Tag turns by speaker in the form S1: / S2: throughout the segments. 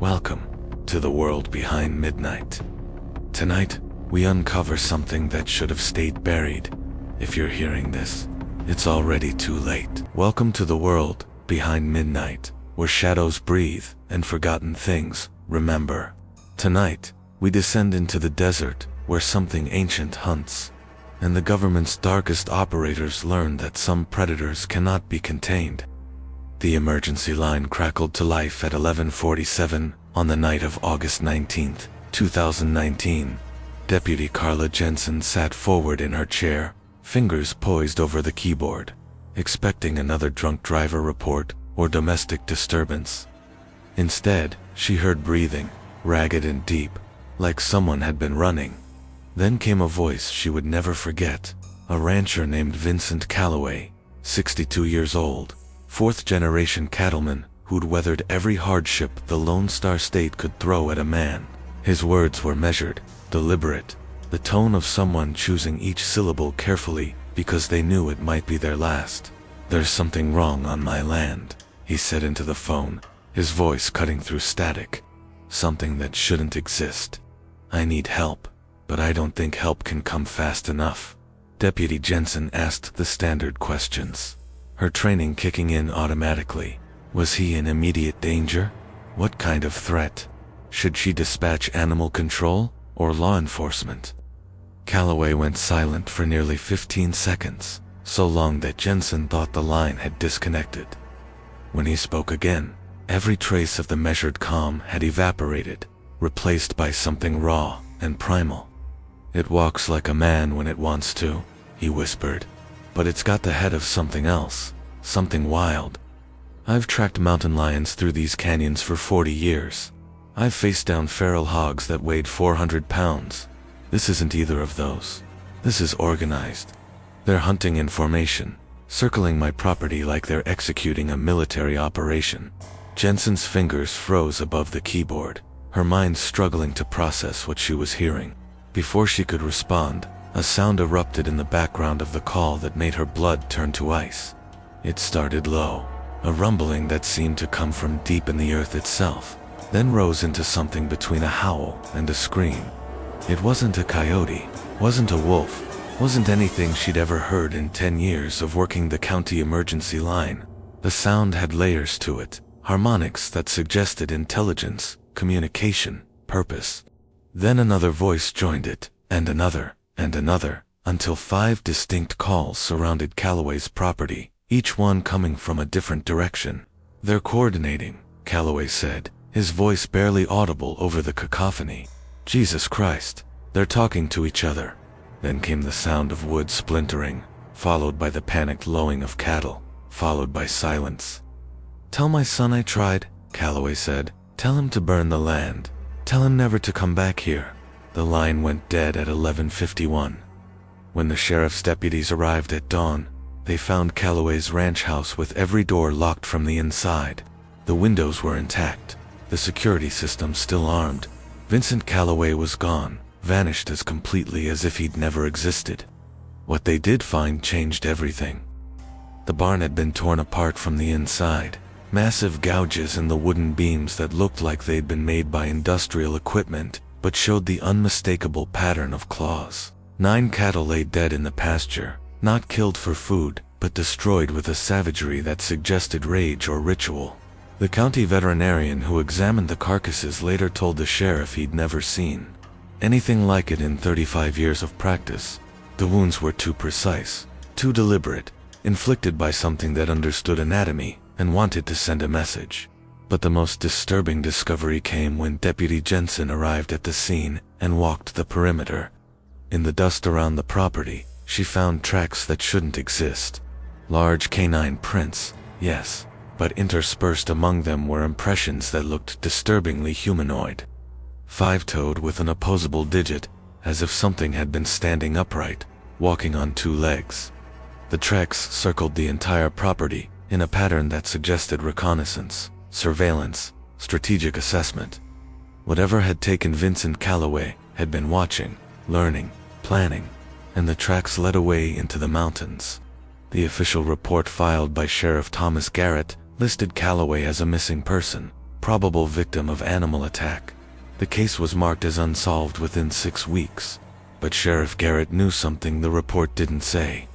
S1: Welcome to the world behind midnight. Tonight, we uncover something that should have stayed buried. If you're hearing this, it's already too late. Welcome to the world behind midnight, where shadows breathe and forgotten things remember. Tonight, we descend into the desert where something ancient hunts, and the government's darkest operators learn that some predators cannot be contained. The emergency line crackled to life at 11:47 on the night of August 19, 2019. Deputy Carla Jensen sat forward in her chair, fingers poised over the keyboard, expecting another drunk driver report or domestic disturbance. Instead, she heard breathing, ragged and deep, like someone had been running. Then came a voice she would never forget, a rancher named Vincent Calloway, 62 years old, fourth-generation cattleman who'd weathered every hardship the Lone Star State could throw at a man. His words were measured, deliberate, the tone of someone choosing each syllable carefully because they knew it might be their last. "There's something wrong on my land," he said into the phone, his voice cutting through static. "Something that shouldn't exist. I need help, but I don't think help can come fast enough." Deputy Jensen asked the standard questions, her training kicking in automatically. Was he in immediate danger? What kind of threat? Should she dispatch animal control or law enforcement? Calloway went silent for nearly 15 seconds, so long that Jensen thought the line had disconnected. When he spoke again, every trace of the measured calm had evaporated, replaced by something raw and primal. "It walks like a man when it wants to," he whispered, "but it's got the head of something else, something wild. I've tracked mountain lions through these canyons for 40 years. I've faced down feral hogs that weighed 400 pounds. This isn't either of those. This is organized. They're hunting in formation, circling my property like they're executing a military operation." Jensen's fingers froze above the keyboard, her mind struggling to process what she was hearing. Before she could respond, a sound erupted in the background of the call that made her blood turn to ice. It started low, a rumbling that seemed to come from deep in the earth itself, then rose into something between a howl and a scream. It wasn't a coyote, wasn't a wolf, wasn't anything she'd ever heard in 10 years of working the county emergency line. The sound had layers to it, harmonics that suggested intelligence, communication, purpose. Then another voice joined it, and another, until 5 distinct calls surrounded Calloway's property, each one coming from a different direction. "They're coordinating," Calloway said, his voice barely audible over the cacophony. "Jesus Christ, they're talking to each other." Then came the sound of wood splintering, followed by the panicked lowing of cattle, followed by silence. "Tell my son I tried," Calloway said. "Tell him to burn the land. Tell him never to come back here." The line went dead at 11:51. When the sheriff's deputies arrived at dawn, they found Calloway's ranch house with every door locked from the inside. The windows were intact, the security system still armed. Vincent Calloway was gone, vanished as completely as if he'd never existed. What they did find changed everything. The barn had been torn apart from the inside, massive gouges in the wooden beams that looked like they'd been made by industrial equipment, but showed the unmistakable pattern of claws. 9 cattle lay dead in the pasture, not killed for food, but destroyed with a savagery that suggested rage or ritual. The county veterinarian who examined the carcasses later told the sheriff he'd never seen anything like it in 35 years of practice. The wounds were too precise, too deliberate, inflicted by something that understood anatomy and wanted to send a message. But the most disturbing discovery came when Deputy Jensen arrived at the scene and walked the perimeter. In the dust around the property, she found tracks that shouldn't exist. Large canine prints, yes, but interspersed among them were impressions that looked disturbingly humanoid. 5-toed with an opposable digit, as if something had been standing upright, walking on 2 legs. The tracks circled the entire property in a pattern that suggested reconnaissance, surveillance, strategic assessment. Whatever had taken Vincent Calloway had been watching, learning, planning, and the tracks led away into the mountains. The official report filed by Sheriff Thomas Garrett listed Calloway as a missing person, probable victim of animal attack. The case was marked as unsolved within 6 weeks. But Sheriff Garrett knew something the report didn't say.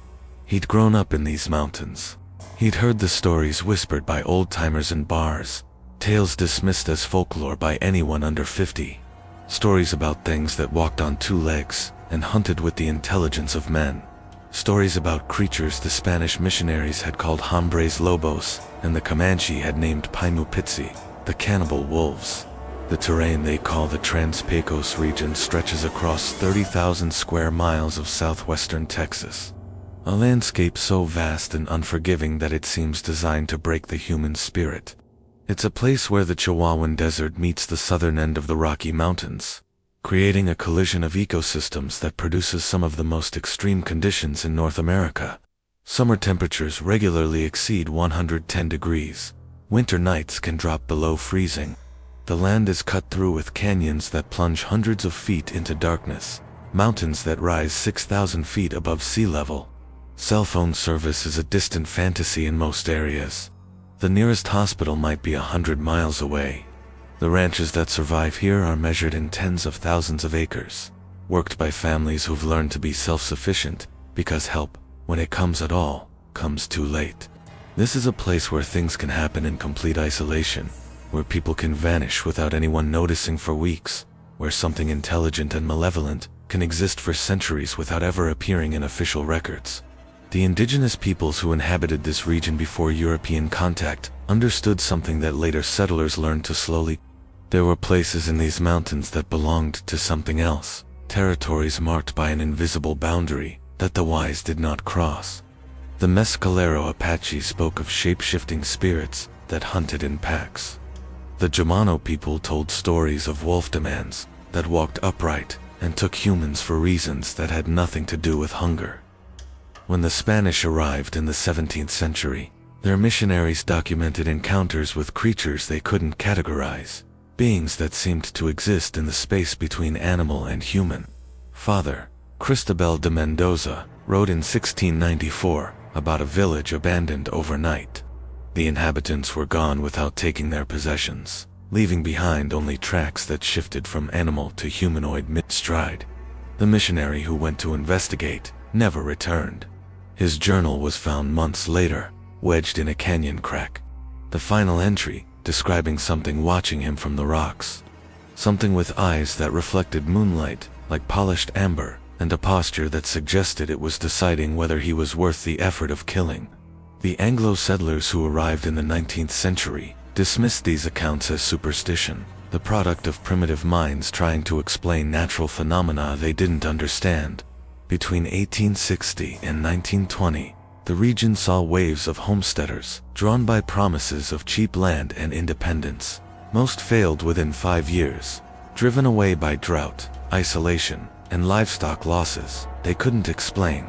S1: He'd grown up in these mountains. He'd heard the stories whispered by old-timers in bars, tales dismissed as folklore by anyone under 50. Stories about things that walked on 2 legs and hunted with the intelligence of men. Stories about creatures the Spanish missionaries had called hombres lobos and the Comanche had named Paimupitsi, the cannibal wolves. The terrain they call the Trans-Pecos region stretches across 30,000 square miles of southwestern Texas. A landscape so vast and unforgiving that it seems designed to break the human spirit. It's a place where the Chihuahuan Desert meets the southern end of the Rocky Mountains, creating a collision of ecosystems that produces some of the most extreme conditions in North America. Summer temperatures regularly exceed 110 degrees. Winter nights can drop below freezing. The land is cut through with canyons that plunge hundreds of feet into darkness, mountains that rise 6,000 feet above sea level. Cell phone service is a distant fantasy in most areas. The nearest hospital might be 100 miles away. The ranches that survive here are measured in tens of thousands of acres, worked by families who've learned to be self-sufficient, because help, when it comes at all, comes too late. This is a place where things can happen in complete isolation, where people can vanish without anyone noticing for weeks, where something intelligent and malevolent can exist for centuries without ever appearing in official records. The indigenous peoples who inhabited this region before European contact understood something that later settlers learned to slowly. There were places in these mountains that belonged to something else, territories marked by an invisible boundary that the wise did not cross. The Mescalero Apache spoke of shape-shifting spirits that hunted in packs. The Jumano people told stories of wolf demands that walked upright and took humans for reasons that had nothing to do with hunger. When the Spanish arrived in the 17th century, their missionaries documented encounters with creatures they couldn't categorize, beings that seemed to exist in the space between animal and human. Father Cristobal de Mendoza wrote in 1694 about a village abandoned overnight. The inhabitants were gone without taking their possessions, leaving behind only tracks that shifted from animal to humanoid mid-stride. The missionary who went to investigate never returned. His journal was found months later, wedged in a canyon crack. The final entry, describing something watching him from the rocks. Something with eyes that reflected moonlight, like polished amber, and a posture that suggested it was deciding whether he was worth the effort of killing. The Anglo settlers who arrived in the 19th century dismissed these accounts as superstition, the product of primitive minds trying to explain natural phenomena they didn't understand. Between 1860 and 1920, the region saw waves of homesteaders, drawn by promises of cheap land and independence. Most failed within 5 years, driven away by drought, isolation, and livestock losses they couldn't explain.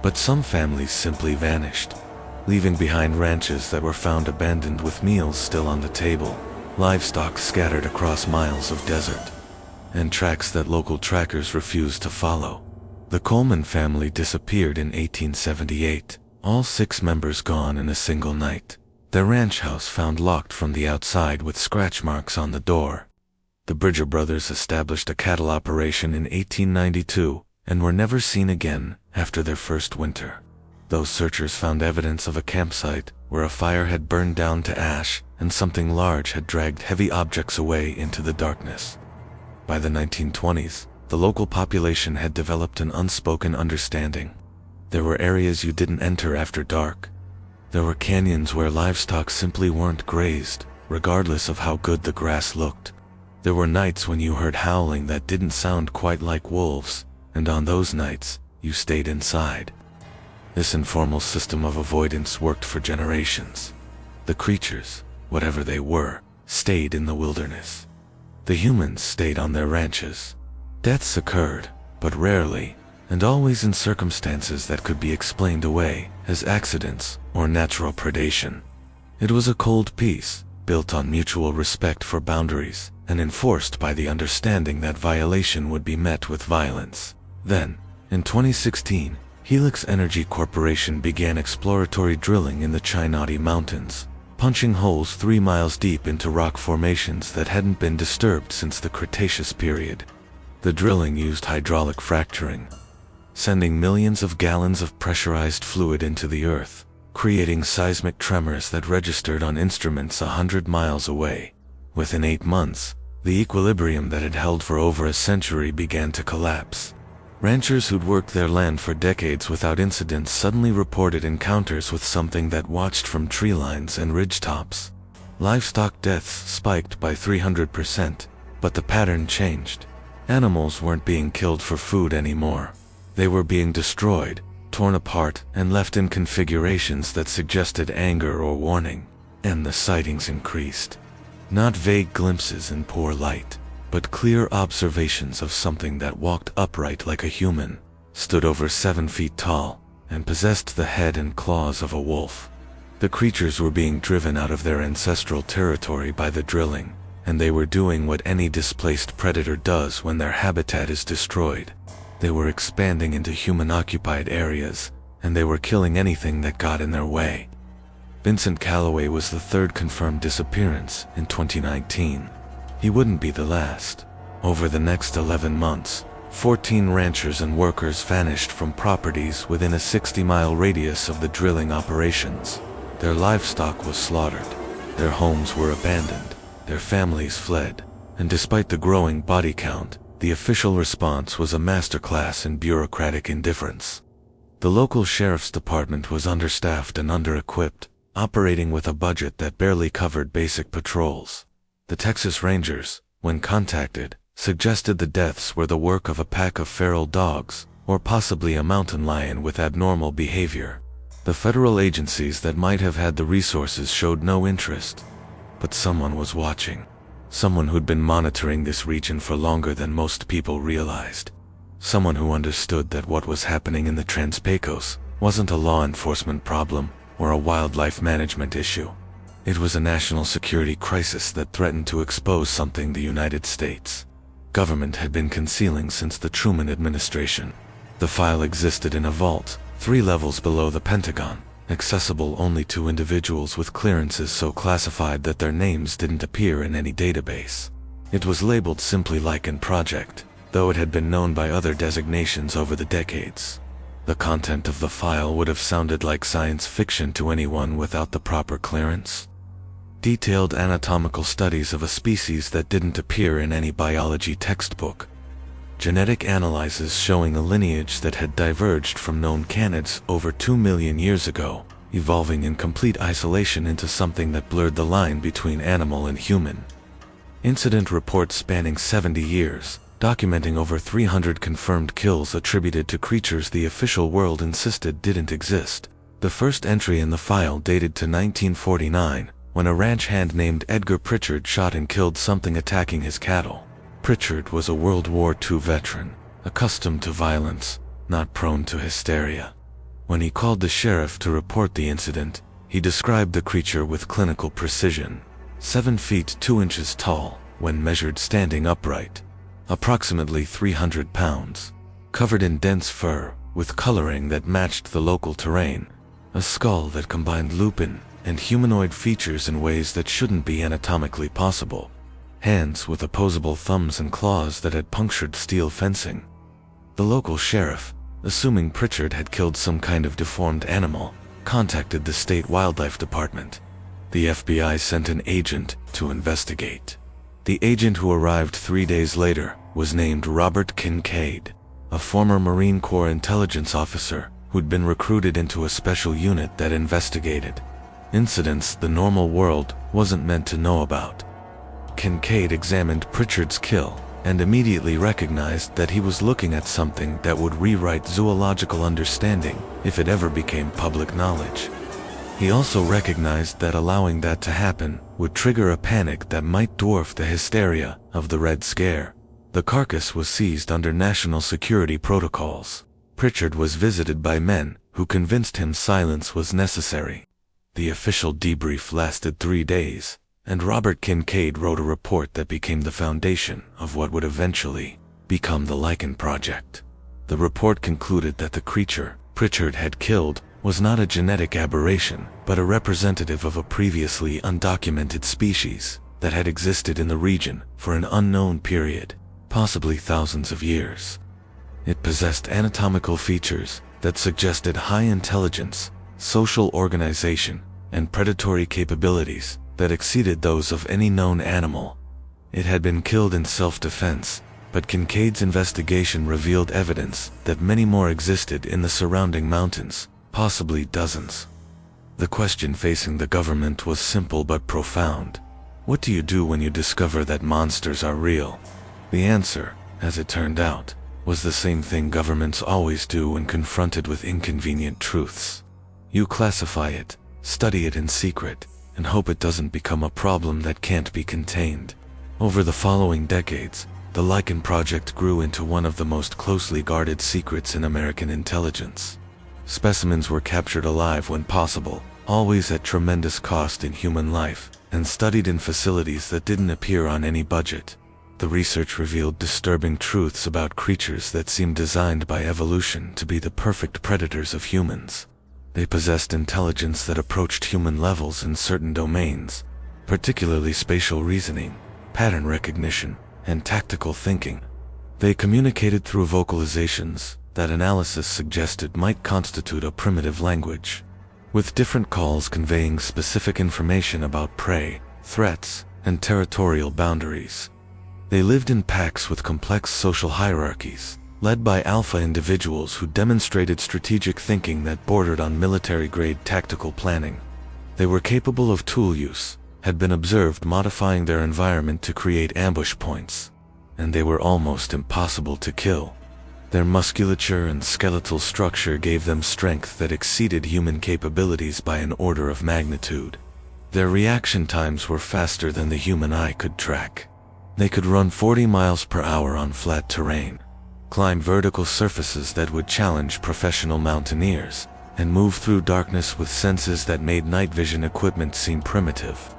S1: But some families simply vanished, leaving behind ranches that were found abandoned with meals still on the table, livestock scattered across miles of desert, and tracks that local trackers refused to follow. The Coleman family disappeared in 1878, all 6 members gone in a single night. Their ranch house found locked from the outside with scratch marks on the door. The Bridger brothers established a cattle operation in 1892 and were never seen again after their first winter. Those searchers found evidence of a campsite where a fire had burned down to ash and something large had dragged heavy objects away into the darkness. By the 1920s, the local population had developed an unspoken understanding. There were areas you didn't enter after dark. There were canyons where livestock simply weren't grazed, regardless of how good the grass looked. There were nights when you heard howling that didn't sound quite like wolves, and on those nights, you stayed inside. This informal system of avoidance worked for generations. The creatures, whatever they were, stayed in the wilderness. The humans stayed on their ranches. Deaths occurred, but rarely, and always in circumstances that could be explained away as accidents or natural predation. It was a cold peace, built on mutual respect for boundaries, and enforced by the understanding that violation would be met with violence. Then, in 2016, Helix Energy Corporation began exploratory drilling in the Chinati Mountains. punching holes 3 miles deep into rock formations that hadn't been disturbed since the Cretaceous period. The drilling used hydraulic fracturing, sending millions of gallons of pressurized fluid into the earth, creating seismic tremors that registered on instruments 100 miles away. Within 8 months, the equilibrium that had held for over a century began to collapse. Ranchers who'd worked their land for decades without incidents suddenly reported encounters with something that watched from tree lines and ridgetops. Livestock deaths spiked by 300%, but the pattern changed. Animals weren't being killed for food anymore. They were being destroyed, torn apart, and left in configurations that suggested anger or warning. And the sightings increased. Not vague glimpses in poor light, but clear observations of something that walked upright like a human, stood over 7 feet tall, and possessed the head and claws of a wolf. The creatures were being driven out of their ancestral territory by the drilling, and they were doing what any displaced predator does when their habitat is destroyed. They were expanding into human-occupied areas, and they were killing anything that got in their way. Vincent Calloway was the third confirmed disappearance in 2019. He wouldn't be the last. Over the next 11 months, 14 ranchers and workers vanished from properties within a 60-mile radius of the drilling operations. Their livestock was slaughtered, their homes were abandoned, their families fled, and despite the growing body count, the official response was a masterclass in bureaucratic indifference. The local sheriff's department was understaffed and under-equipped, operating with a budget that barely covered basic patrols. The Texas Rangers, when contacted, suggested the deaths were the work of a pack of feral dogs, or possibly a mountain lion with abnormal behavior. The federal agencies that might have had the resources showed no interest. But someone was watching. Someone who'd been monitoring this region for longer than most people realized. Someone who understood that what was happening in the Trans-Pecos wasn't a law enforcement problem or a wildlife management issue. It was a national security crisis that threatened to expose something the United States government had been concealing since the Truman administration. The file existed in a vault, 3 levels below the Pentagon, accessible only to individuals with clearances so classified that their names didn't appear in any database. It was labeled simply Lichen Project, though it had been known by other designations over the decades. The content of the file would have sounded like science fiction to anyone without the proper clearance. Detailed anatomical studies of a species that didn't appear in any biology textbook. Genetic analyses showing a lineage that had diverged from known canids over 2 million years ago, evolving in complete isolation into something that blurred the line between animal and human. Incident reports spanning 70 years, documenting over 300 confirmed kills attributed to creatures the official world insisted didn't exist. The first entry in the file dated to 1949, when a ranch hand named Edgar Pritchard shot and killed something attacking his cattle. Pritchard was a World War II veteran, accustomed to violence, not prone to hysteria. When he called the sheriff to report the incident, he described the creature with clinical precision. 7 feet 2 inches tall, when measured standing upright. Approximately 300 pounds. Covered in dense fur, with coloring that matched the local terrain. A skull that combined lupin and humanoid features in ways that shouldn't be anatomically possible. Hands with opposable thumbs and claws that had punctured steel fencing. The local sheriff, assuming Pritchard had killed some kind of deformed animal, contacted the state wildlife department. The FBI sent an agent to investigate. The agent who arrived 3 days later was named Robert Kincaid, a former Marine Corps intelligence officer who'd been recruited into a special unit that investigated incidents the normal world wasn't meant to know about. Kincaid examined Pritchard's kill and immediately recognized that he was looking at something that would rewrite zoological understanding if it ever became public knowledge. He also recognized that allowing that to happen would trigger a panic that might dwarf the hysteria of the Red Scare. The carcass was seized under national security protocols. Pritchard was visited by men who convinced him silence was necessary. The official debrief lasted 3 days, and Robert Kincaid wrote a report that became the foundation of what would eventually become the Lichen Project. The report concluded that the creature Pritchard had killed was not a genetic aberration, but a representative of a previously undocumented species that had existed in the region for an unknown period, possibly thousands of years. It possessed anatomical features that suggested high intelligence, social organization, and predatory capabilities that exceeded those of any known animal. It had been killed in self-defense, but Kincaid's investigation revealed evidence that many more existed in the surrounding mountains, possibly dozens. The question facing the government was simple but profound. What do you do when you discover that monsters are real? The answer, as it turned out, was the same thing governments always do when confronted with inconvenient truths. You classify it, study it in secret, and hope it doesn't become a problem that can't be contained. Over the following decades, the Lichen Project grew into one of the most closely guarded secrets in American intelligence. Specimens were captured alive when possible, always at tremendous cost in human life, and studied in facilities that didn't appear on any budget. The research revealed disturbing truths about creatures that seemed designed by evolution to be the perfect predators of humans. They possessed intelligence that approached human levels in certain domains, particularly spatial reasoning, pattern recognition, and tactical thinking. They communicated through vocalizations that analysis suggested might constitute a primitive language, with different calls conveying specific information about prey, threats, and territorial boundaries. They lived in packs with complex social hierarchies, led by alpha individuals who demonstrated strategic thinking that bordered on military-grade tactical planning. They were capable of tool use, had been observed modifying their environment to create ambush points, and they were almost impossible to kill. Their musculature and skeletal structure gave them strength that exceeded human capabilities by an order of magnitude. Their reaction times were faster than the human eye could track. They could run 40 miles per hour on flat terrain, climb vertical surfaces that would challenge professional mountaineers, and move through darkness with senses that made night vision equipment seem primitive.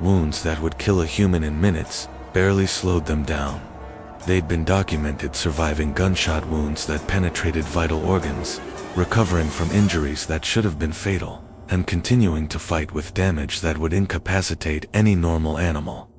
S1: Wounds that would kill a human in minutes barely slowed them down. They'd been documented surviving gunshot wounds that penetrated vital organs, recovering from injuries that should have been fatal, and continuing to fight with damage that would incapacitate any normal animal.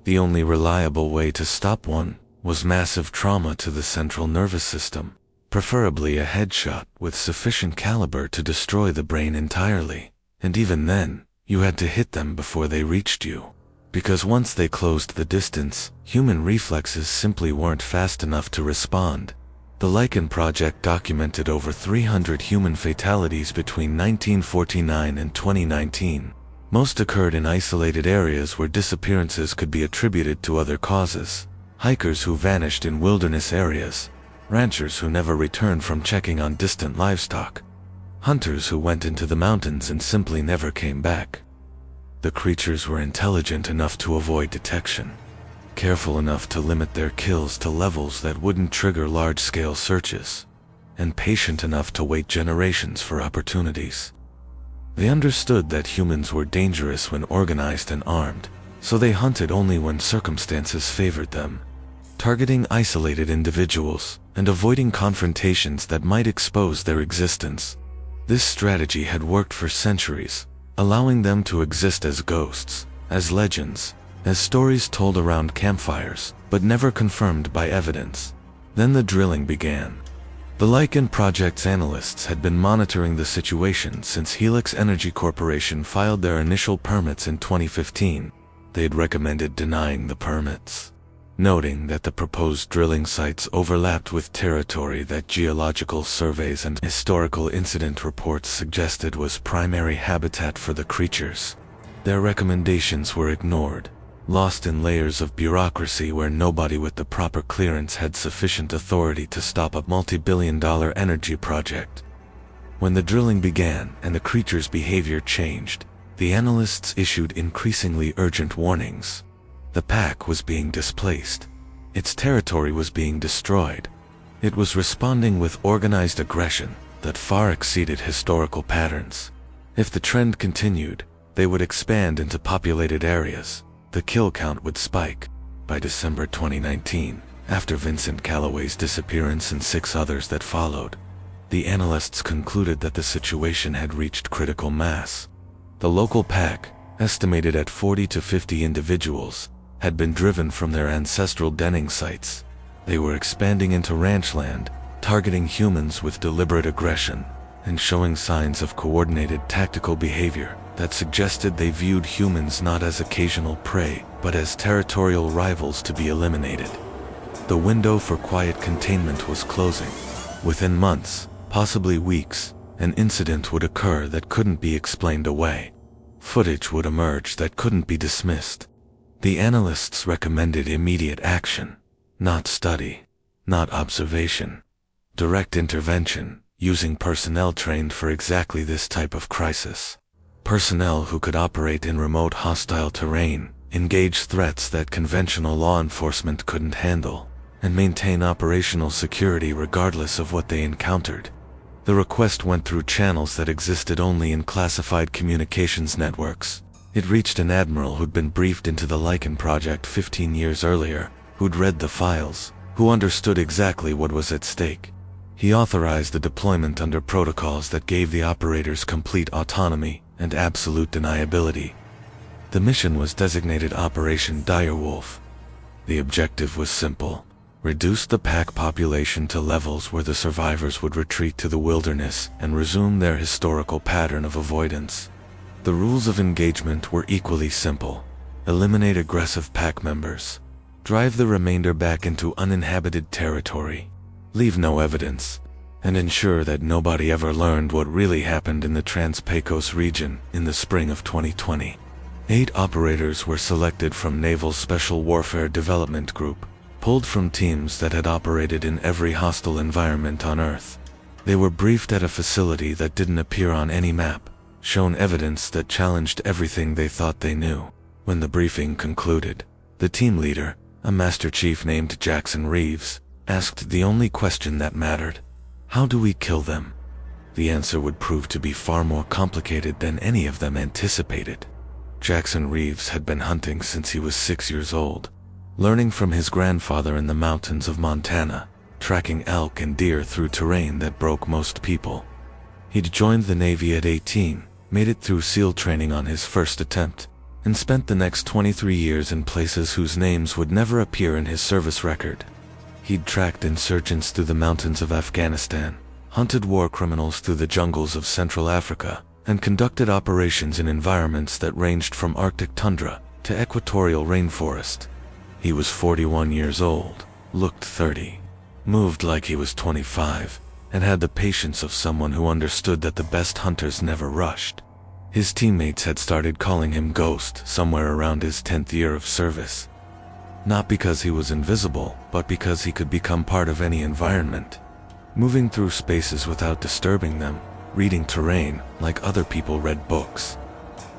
S1: The only reliable way to stop one was massive trauma to the central nervous system, preferably a headshot with sufficient caliber to destroy the brain entirely. And even then, you had to hit them before they reached you. Because once they closed the distance, human reflexes simply weren't fast enough to respond. The Lichen Project documented over 300 human fatalities between 1949 and 2019. Most occurred in isolated areas where disappearances could be attributed to other causes. Hikers who vanished in wilderness areas, ranchers who never returned from checking on distant livestock, hunters who went into the mountains and simply never came back. The creatures were intelligent enough to avoid detection, careful enough to limit their kills to levels that wouldn't trigger large-scale searches, and patient enough to wait generations for opportunities. They understood that humans were dangerous when organized and armed, so they hunted only when circumstances favored them, targeting isolated individuals and avoiding confrontations that might expose their existence. This strategy had worked for centuries, allowing them to exist as ghosts, as legends, as stories told around campfires, but never confirmed by evidence. Then the drilling began. The Lichen Project's analysts had been monitoring the situation since Helix Energy Corporation filed their initial permits in 2015. They had recommended denying the permits, noting that the proposed drilling sites overlapped with territory that geological surveys and historical incident reports suggested was primary habitat for the creatures. Their recommendations were ignored, lost in layers of bureaucracy where nobody with the proper clearance had sufficient authority to stop a multi-billion-dollar energy project. When the drilling began and the creature's behavior changed, the analysts issued increasingly urgent warnings. The pack was being displaced. Its territory was being destroyed. It was responding with organized aggression that far exceeded historical patterns. If the trend continued, they would expand into populated areas. The kill count would spike. By December 2019, after Vincent Calloway's disappearance and 6 others that followed, The analysts concluded that the situation had reached critical mass. The local pack, estimated at 40 to 50 individuals, had been driven from their ancestral denning sites. They were expanding into ranchland, targeting humans with deliberate aggression, and showing signs of coordinated tactical behavior that suggested they viewed humans not as occasional prey, but as territorial rivals to be eliminated. The window for quiet containment was closing. Within months, possibly weeks, an incident would occur that couldn't be explained away. Footage would emerge that couldn't be dismissed. The analysts recommended immediate action, not study, not observation. Direct intervention, using personnel trained for exactly this type of crisis. Personnel who could operate in remote hostile terrain, engage threats that conventional law enforcement couldn't handle, and maintain operational security regardless of what they encountered. The request went through channels that existed only in classified communications networks. It reached an admiral who'd been briefed into the Lycan project 15 years earlier, who'd read the files, who understood exactly what was at stake. He authorized the deployment under protocols that gave the operators complete autonomy and absolute deniability. The mission was designated Operation Direwolf. The objective was simple: reduce the pack population to levels where the survivors would retreat to the wilderness and resume their historical pattern of avoidance. The rules of engagement were equally simple: eliminate aggressive pack members, drive the remainder back into uninhabited territory, leave no evidence, and ensure that nobody ever learned what really happened in the Trans-Pecos region in the spring of 2020. 8 operators were selected from Naval Special Warfare Development Group, pulled from teams that had operated in every hostile environment on Earth. They were briefed at a facility that didn't appear on any map, shown evidence that challenged everything they thought they knew. When the briefing concluded, the team leader, a Master Chief named Jackson Reeves, asked the only question that mattered: how do we kill them? The answer would prove to be far more complicated than any of them anticipated. Jackson Reeves had been hunting since he was 6 years old, learning from his grandfather in the mountains of Montana, tracking elk and deer through terrain that broke most people. He'd joined the Navy at 18, made it through SEAL training on his first attempt, and spent the next 23 years in places whose names would never appear in his service record. He'd tracked insurgents through the mountains of Afghanistan, hunted war criminals through the jungles of Central Africa, and conducted operations in environments that ranged from Arctic tundra to equatorial rainforest. He was 41 years old, looked 30, moved like he was 25, and had the patience of someone who understood that the best hunters never rushed. His teammates had started calling him Ghost somewhere around his 10th year of service. Not because he was invisible, but because he could become part of any environment, moving through spaces without disturbing them, reading terrain like other people read books.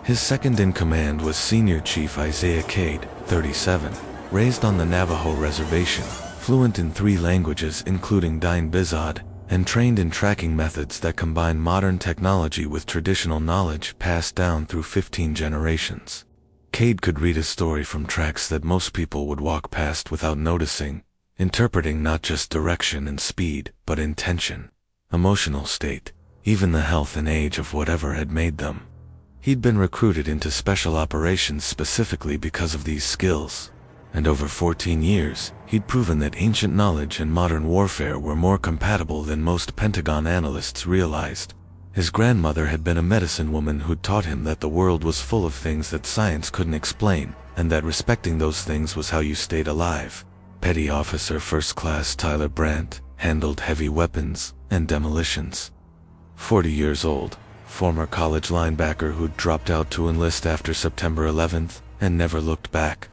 S1: His second in command was Senior Chief Isaiah Cade, 37, raised on the Navajo reservation, fluent in 3 languages including Dine Bizod, and trained in tracking methods that combine modern technology with traditional knowledge passed down through 15 generations. Cade could read a story from tracks that most people would walk past without noticing, interpreting not just direction and speed, but intention, emotional state, even the health and age of whatever had made them. He'd been recruited into special operations specifically because of these skills, and over 14 years, he'd proven that ancient knowledge and modern warfare were more compatible than most Pentagon analysts realized. His grandmother had been a medicine woman who'd taught him that the world was full of things that science couldn't explain, and that respecting those things was how you stayed alive. Petty Officer First Class Tyler Brandt handled heavy weapons and demolitions. 40 years old, former college linebacker who'd dropped out to enlist after September 11th and never looked back.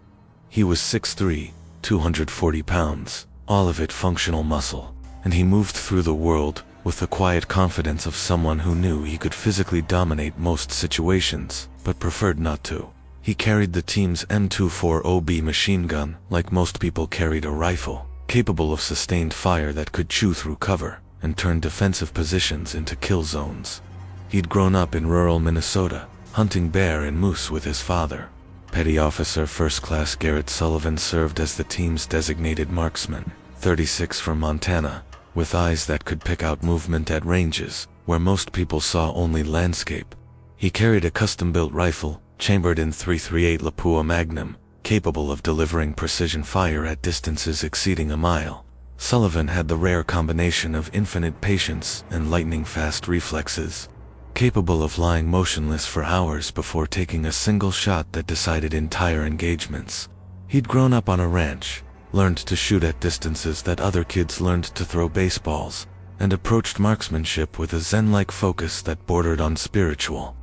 S1: He was 6'3", 240 pounds, all of it functional muscle, and he moved through the world with the quiet confidence of someone who knew he could physically dominate most situations, but preferred not to. He carried the team's M24OB machine gun like most people carried a rifle, capable of sustained fire that could chew through cover and turn defensive positions into kill zones. He'd grown up in rural Minnesota, hunting bear and moose with his father. Petty Officer First Class Garrett Sullivan served as the team's designated marksman, 36 from Montana, with eyes that could pick out movement at ranges where most people saw only landscape. He carried a custom-built rifle, chambered in .338 Lapua Magnum, capable of delivering precision fire at distances exceeding a mile. Sullivan had the rare combination of infinite patience and lightning-fast reflexes, capable of lying motionless for hours before taking a single shot that decided entire engagements. He'd grown up on a ranch, learned to shoot at distances that other kids learned to throw baseballs, and approached marksmanship with a zen-like focus that bordered on spiritual.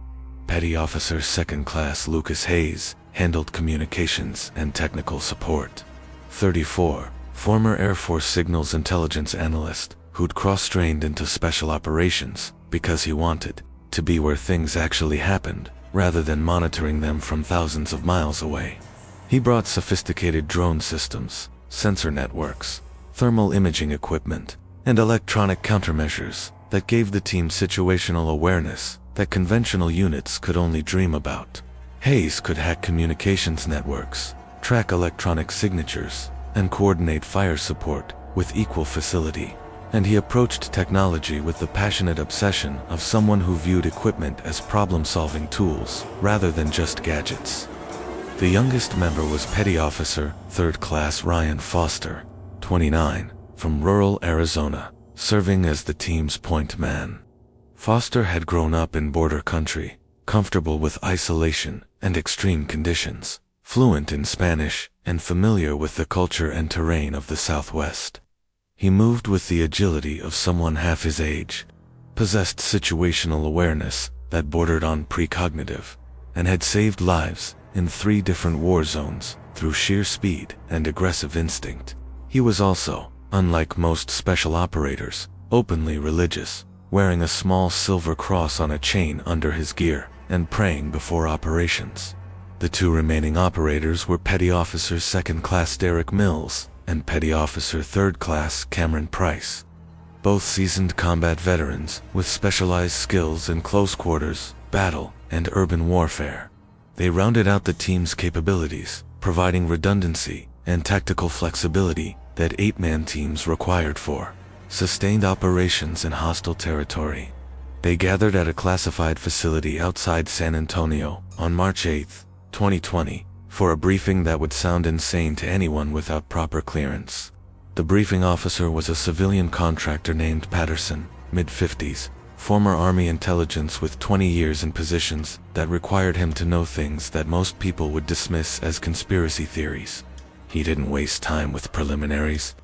S1: Petty Officer Second Class Lucas Hayes handled communications and technical support. 34. Former Air Force Signals Intelligence Analyst, who'd cross-trained into special operations because he wanted to be where things actually happened, rather than monitoring them from thousands of miles away. He brought sophisticated drone systems, sensor networks, thermal imaging equipment, and electronic countermeasures that gave the team situational awareness that conventional units could only dream about. Hayes could hack communications networks, track electronic signatures, and coordinate fire support with equal facility. And he approached technology with the passionate obsession of someone who viewed equipment as problem-solving tools rather than just gadgets. The youngest member was Petty Officer Third Class Ryan Foster, 29, from rural Arizona, serving as the team's point man. Foster had grown up in border country, comfortable with isolation and extreme conditions, fluent in Spanish, and familiar with the culture and terrain of the Southwest. He moved with the agility of someone half his age, possessed situational awareness that bordered on precognitive, and had saved lives in 3 different war zones through sheer speed and aggressive instinct. He was also, unlike most special operators, openly religious, wearing a small silver cross on a chain under his gear and praying before operations. The 2 remaining operators were Petty Officer Second Class Derek Mills and Petty Officer Third Class Cameron Price, both seasoned combat veterans with specialized skills in close quarters, battle, and urban warfare. They rounded out the team's capabilities, providing redundancy and tactical flexibility that 8-man teams required for sustained operations in hostile territory. They gathered at a classified facility outside San Antonio on March 8, 2020, for a briefing that would sound insane to anyone without proper clearance. The briefing officer was a civilian contractor named Patterson, mid-50s, former Army intelligence with 20 years in positions that required him to know things that most people would dismiss as conspiracy theories. He didn't waste time with preliminaries.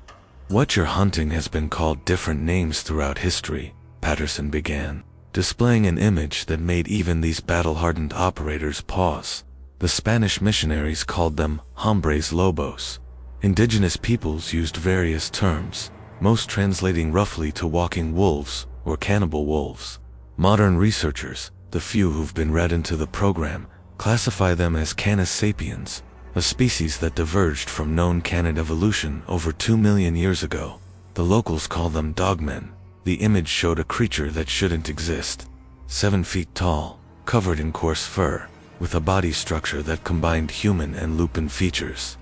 S1: "What you're hunting has been called different names throughout history," Patterson began, displaying an image that made even these battle-hardened operators pause. The Spanish missionaries called them hombres lobos. Indigenous peoples used various terms, most translating roughly to walking wolves or cannibal wolves. Modern researchers, the few who've been read into the program, classify them as Canis sapiens, a species that diverged from known canid evolution over 2 million years ago. The locals call them Dogman. The image showed a creature that shouldn't exist, 7 feet tall, covered in coarse fur, with a body structure that combined human and lupin features.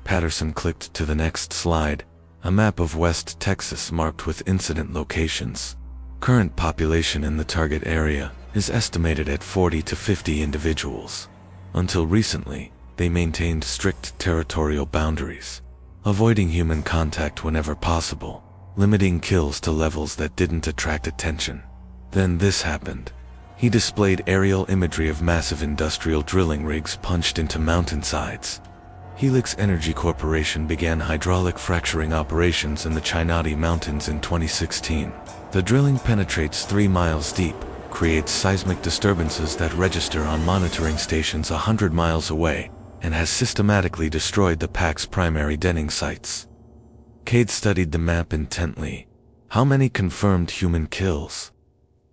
S1: Patterson clicked to the next slide, a map of West Texas marked with incident locations. Current population in the target area is estimated at 40 to 50 individuals. Until recently, they maintained strict territorial boundaries, avoiding human contact whenever possible, limiting kills to levels that didn't attract attention. Then this happened. He displayed aerial imagery of massive industrial drilling rigs punched into mountainsides. Helix Energy Corporation began hydraulic fracturing operations in the Chinati Mountains in 2016. The drilling penetrates 3 miles deep, creates seismic disturbances that register on monitoring stations 100 miles away, and has systematically destroyed the pack's primary denning sites. Cade studied the map intently. How many confirmed human kills?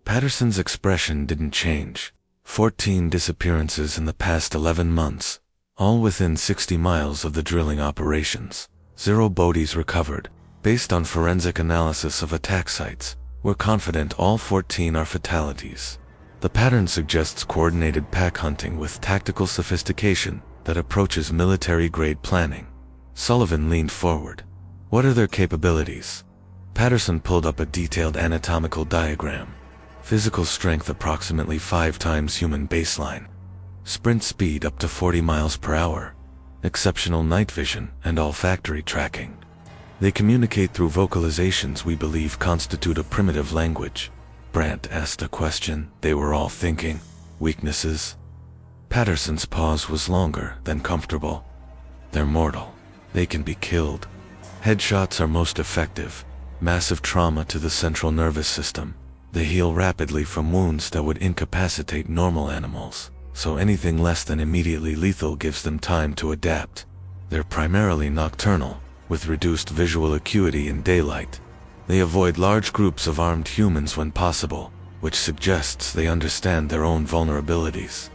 S1: Patterson's expression didn't change. 14 disappearances in the past 11 months, all within 60 miles of the drilling operations. 0 bodies recovered. Based on forensic analysis of attack sites, we're confident all 14 are fatalities. The pattern suggests coordinated pack hunting with tactical sophistication that approaches military-grade planning. Sullivan leaned forward. "What are their capabilities?" Patterson pulled up a detailed anatomical diagram. Physical strength approximately 5 times human baseline. Sprint speed up to 40 miles per hour. Exceptional night vision and olfactory tracking. They communicate through vocalizations we believe constitute a primitive language. Brandt asked a question they were all thinking. Weaknesses? Patterson's pause was longer than comfortable. They're mortal. They can be killed. Headshots are most effective. Massive trauma to the central nervous system. They heal rapidly from wounds that would incapacitate normal animals, so anything less than immediately lethal gives them time to adapt. They're primarily nocturnal, with reduced visual acuity in daylight. They avoid large groups of armed humans when possible, which suggests they understand their own vulnerabilities.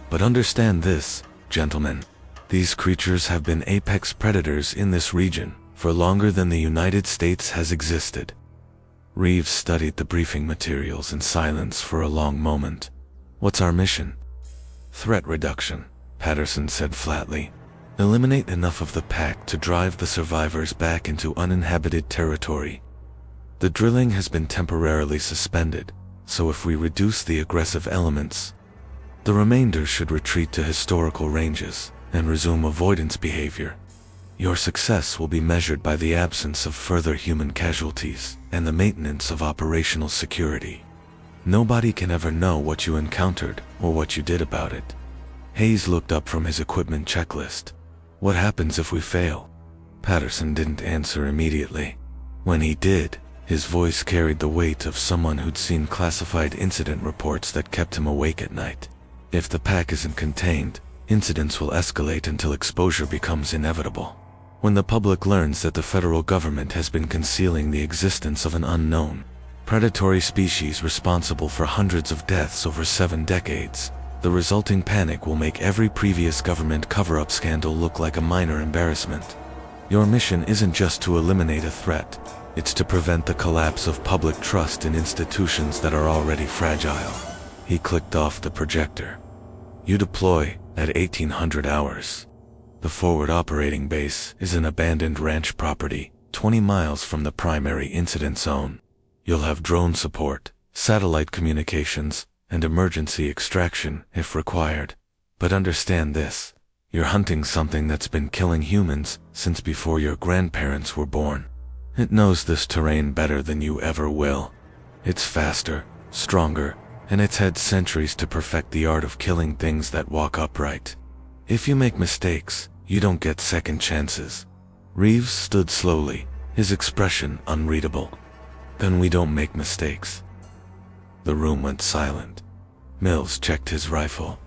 S1: But understand this, gentlemen. These creatures have been apex predators in this region for longer than the United States has existed. Reeves studied the briefing materials in silence for a long moment. What's our mission? Threat reduction, Patterson said flatly. Eliminate enough of the pack to drive the survivors back into uninhabited territory. The drilling has been temporarily suspended, so if we reduce the aggressive elements, the remainder should retreat to historical ranges and resume avoidance behavior. Your success will be measured by the absence of further human casualties and the maintenance of operational security. Nobody can ever know what you encountered or what you did about it. Hayes looked up from his equipment checklist. What happens if we fail? Patterson didn't answer immediately. When he did, his voice carried the weight of someone who'd seen classified incident reports that kept him awake at night. If the pack isn't contained, incidents will escalate until exposure becomes inevitable. When the public learns that the federal government has been concealing the existence of an unknown, predatory species responsible for hundreds of deaths over 7 decades, the resulting panic will make every previous government cover-up scandal look like a minor embarrassment. Your mission isn't just to eliminate a threat, it's to prevent the collapse of public trust in institutions that are already fragile. He clicked off the projector. You deploy at 1800 hours. The forward operating base is an abandoned ranch property, 20 miles from the primary incident zone. You'll have drone support, satellite communications, and emergency extraction if required. But understand this, you're hunting something that's been killing humans since before your grandparents were born. It knows this terrain better than you ever will. It's faster, stronger, and it's had centuries to perfect the art of killing things that walk upright. If you make mistakes, you don't get second chances. Reeves stood slowly, his expression unreadable. Then we don't make mistakes. The room went silent. Mills checked his rifle.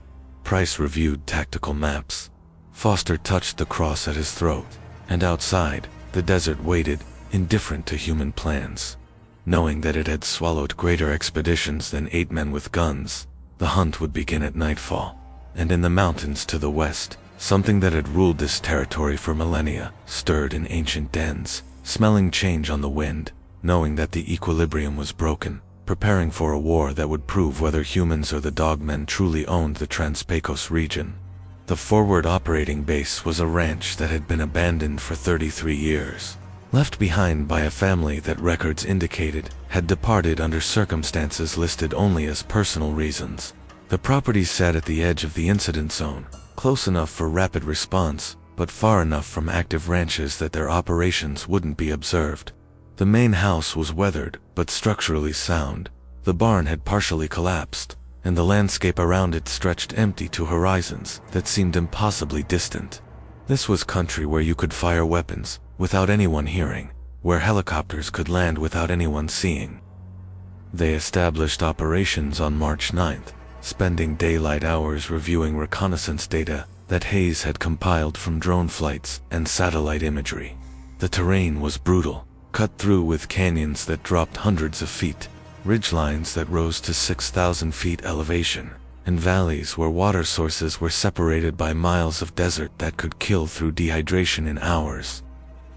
S1: Price reviewed tactical maps. Foster touched the cross at his throat, and outside, the desert waited, indifferent to human plans. Knowing that it had swallowed greater expeditions than 8 men with guns, the hunt would begin at nightfall. And in the mountains to the west, something that had ruled this territory for millennia stirred in ancient dens, smelling change on the wind, knowing that the equilibrium was broken, preparing for a war that would prove whether humans or the Dogmen truly owned the Trans-Pecos region. The forward operating base was a ranch that had been abandoned for 33 years, left behind by a family that records indicated had departed under circumstances listed only as personal reasons. The property sat at the edge of the incident zone, close enough for rapid response, but far enough from active ranches that their operations wouldn't be observed. The main house was weathered, but structurally sound. The barn had partially collapsed, and the landscape around it stretched empty to horizons that seemed impossibly distant. This was country where you could fire weapons without anyone hearing, where helicopters could land without anyone seeing. They established operations on March 9th, spending daylight hours reviewing reconnaissance data that Hayes had compiled from drone flights and satellite imagery. The terrain was brutal, cut through with canyons that dropped hundreds of feet, ridgelines that rose to 6,000 feet elevation, and valleys where water sources were separated by miles of desert that could kill through dehydration in hours.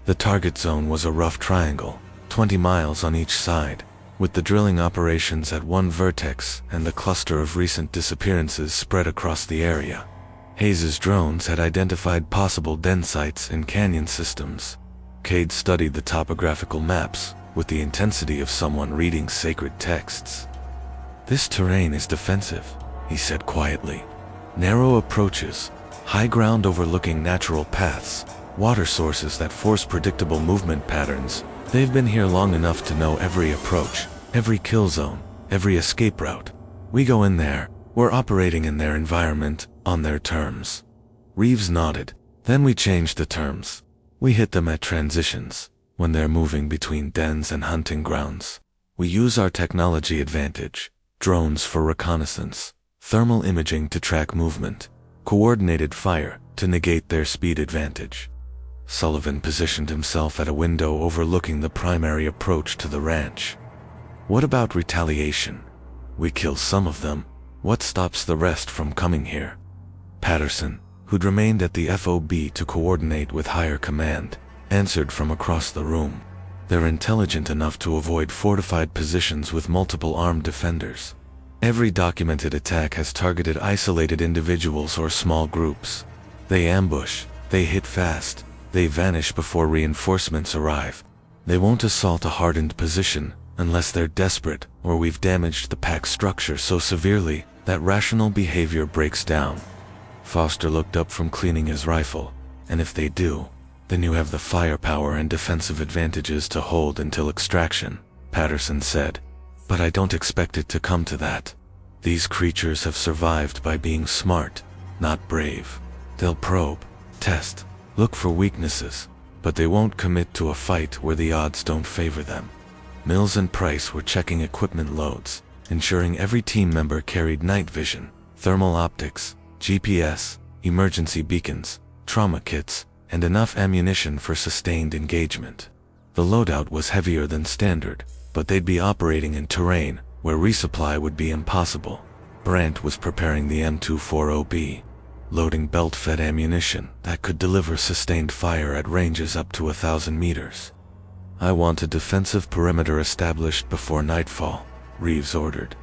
S1: The target zone was a rough triangle, 20 miles on each side, with the drilling operations at one vertex and the cluster of recent disappearances spread across the area. Hayes's drones had identified possible den sites and canyon systems. Cade studied the topographical maps, with the intensity of someone reading sacred texts. "This terrain is defensive," he said quietly. "Narrow approaches, high ground overlooking natural paths, water sources that force predictable movement patterns. They've been here long enough to know every approach, every kill zone, every escape route. We go in there, we're operating in their environment, on their terms." Reeves nodded. "Then we change the terms. We hit them at transitions, when they're moving between dens and hunting grounds. We use our technology advantage, drones for reconnaissance, thermal imaging to track movement, coordinated fire to negate their speed advantage." Sullivan positioned himself at a window overlooking the primary approach to the ranch. "What about retaliation? We kill some of them. What stops the rest from coming here?" Patterson, who'd remained at the FOB to coordinate with higher command, answered from across the room. "They're intelligent enough to avoid fortified positions with multiple armed defenders. Every documented attack has targeted isolated individuals or small groups. They ambush, they hit fast, they vanish before reinforcements arrive. They won't assault a hardened position unless they're desperate or we've damaged the pack structure so severely that rational behavior breaks down." Foster looked up from cleaning his rifle. "And if they do, then you have the firepower and defensive advantages to hold until extraction," Patterson said. "But I don't expect it to come to that. These creatures have survived by being smart, not brave. They'll probe, test, look for weaknesses, but they won't commit to a fight where the odds don't favor them." Mills and Price were checking equipment loads, ensuring every team member carried night vision, thermal optics, GPS, emergency beacons, trauma kits, and enough ammunition for sustained engagement. The loadout was heavier than standard, but they'd be operating in terrain where resupply would be impossible. Brandt was preparing the M240B, loading belt-fed ammunition that could deliver sustained fire at ranges up to 1,000 meters. "I want a defensive perimeter established before nightfall," Reeves ordered.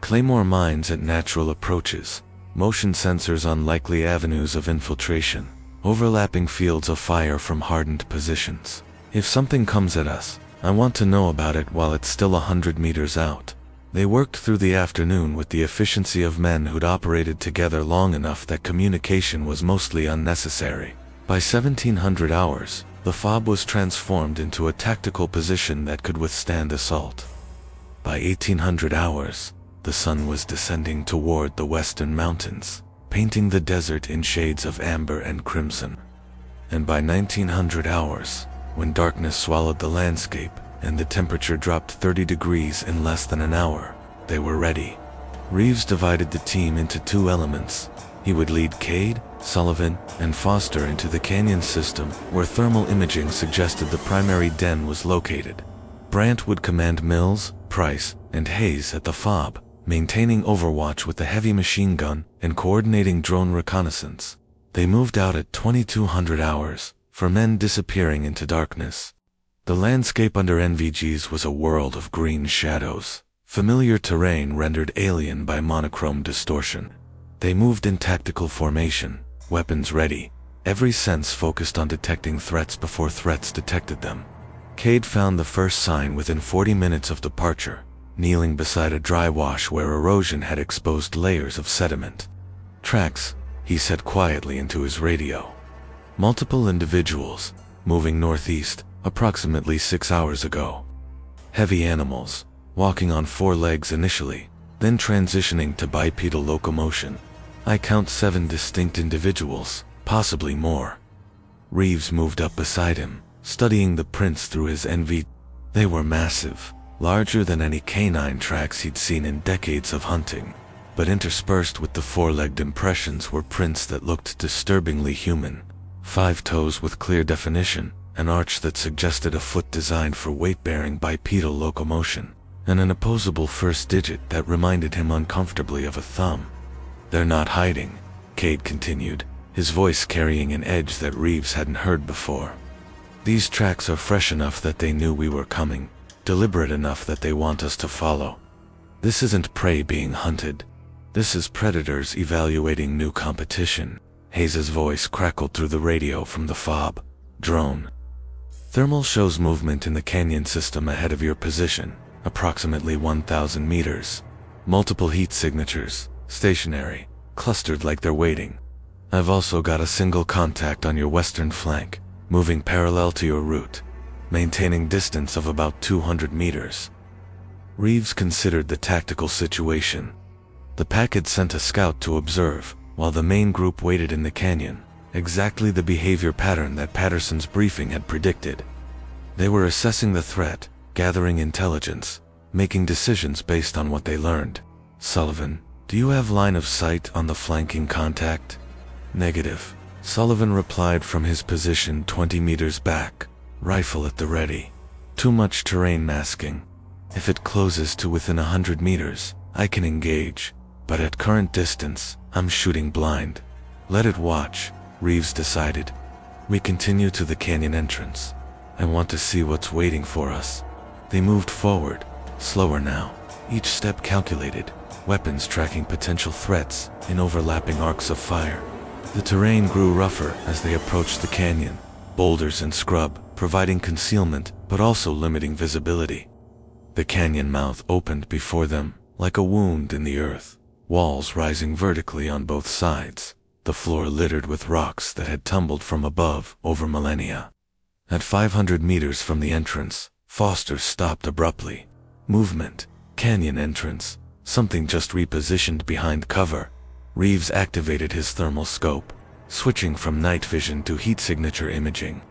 S1: "Claymore mines at natural approaches, motion sensors on likely avenues of infiltration, overlapping fields of fire from hardened positions. If something comes at us, I want to know about it while it's still 100 meters out." They worked through the afternoon with the efficiency of men who'd operated together long enough that communication was mostly unnecessary. By 1700 hours, the FOB was transformed into a tactical position that could withstand assault. By 1800 hours, the sun was descending toward the western mountains, painting the desert in shades of amber and crimson. And by 1900 hours, when darkness swallowed the landscape and the temperature dropped 30 degrees in less than an hour, they were ready. Reeves divided the team into two elements. He would lead Cade, Sullivan, and Foster into the canyon system where thermal imaging suggested the primary den was located. Brandt would command Mills, Price, and Hayes at the FOB, maintaining overwatch with the heavy machine gun and coordinating drone reconnaissance. They moved out at 2200 hours, for men disappearing into darkness. The landscape under NVGs was a world of green shadows, familiar terrain rendered alien by monochrome distortion. They moved in tactical formation, weapons ready, every sense focused on detecting threats before threats detected them. Cade found the first sign within 40 minutes of departure, kneeling beside a dry wash where erosion had exposed layers of sediment. "Tracks," he said quietly into his radio. "Multiple individuals, moving northeast, approximately 6 hours ago. Heavy animals, walking on 4 legs initially, then transitioning to bipedal locomotion. I count 7 distinct individuals, possibly more." Reeves moved up beside him, studying the prints through his NV. They were massive, larger than any canine tracks he'd seen in decades of hunting, but interspersed with the 4-legged impressions were prints that looked disturbingly human. 5 toes with clear definition, an arch that suggested a foot designed for weight-bearing bipedal locomotion, and an opposable first digit that reminded him uncomfortably of a thumb. "They're not hiding," Cade continued, his voice carrying an edge that Reeves hadn't heard before. "These tracks are fresh enough that they knew we were coming, deliberate enough that they want us to follow. This isn't prey being hunted. This is predators evaluating new competition." Hayes's voice crackled through the radio from the FOB. "Drone." Thermal shows movement in the canyon system ahead of your position, approximately 1,000 meters. Multiple heat signatures, stationary, clustered like they're waiting. I've also got a single contact on your western flank, moving parallel to your route, maintaining distance of about 200 meters. Reeves considered the tactical situation. The pack had sent a scout to observe, while the main group waited in the canyon, exactly the behavior pattern that Patterson's briefing had predicted. They were assessing the threat, gathering intelligence, making decisions based on what they learned. Sullivan, do you have line of sight on the flanking contact? Negative. Sullivan replied from his position 20 meters back, rifle at the ready. Too much terrain masking. If it closes to within 100 meters, I can engage, but at current distance, I'm shooting blind. Let it watch, Reeves decided. We continue to the canyon entrance. I want to see what's waiting for us. They moved forward, slower now, each step calculated, weapons tracking potential threats in overlapping arcs of fire. The terrain grew rougher as they approached the canyon, boulders and scrub, providing concealment but also limiting visibility. The canyon mouth opened before them, like a wound in the earth, walls rising vertically on both sides, the floor littered with rocks that had tumbled from above over millennia. At 500 meters from the entrance, Foster stopped abruptly. Movement, canyon entrance, something just repositioned behind cover. Reeves activated his thermal scope, switching from night vision to heat signature imaging.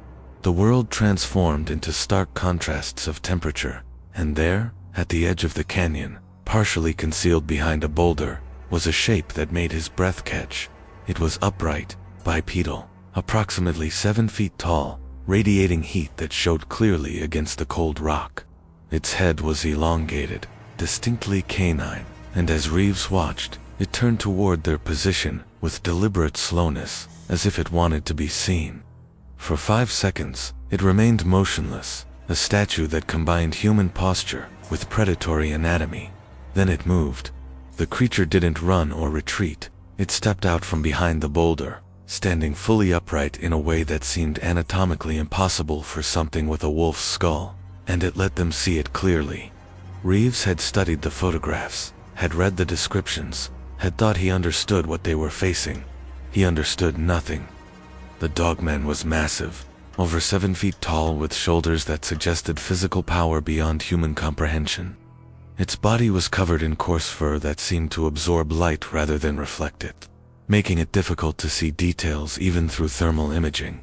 S1: The world transformed into stark contrasts of temperature, and there, at the edge of the canyon, partially concealed behind a boulder, was a shape that made his breath catch. It was upright, bipedal, approximately 7 feet tall, radiating heat that showed clearly against the cold rock. Its head was elongated, distinctly canine, and as Reeves watched, it turned toward their position with deliberate slowness, as if it wanted to be seen. For 5 seconds, it remained motionless, a statue that combined human posture with predatory anatomy. Then it moved. The creature didn't run or retreat. It stepped out from behind the boulder, standing fully upright in a way that seemed anatomically impossible for something with a wolf's skull, and it let them see it clearly. Reeves had studied the photographs, had read the descriptions, had thought he understood what they were facing. He understood nothing. The Dogman was massive, over 7 feet tall with shoulders that suggested physical power beyond human comprehension. Its body was covered in coarse fur that seemed to absorb light rather than reflect it, making it difficult to see details even through thermal imaging.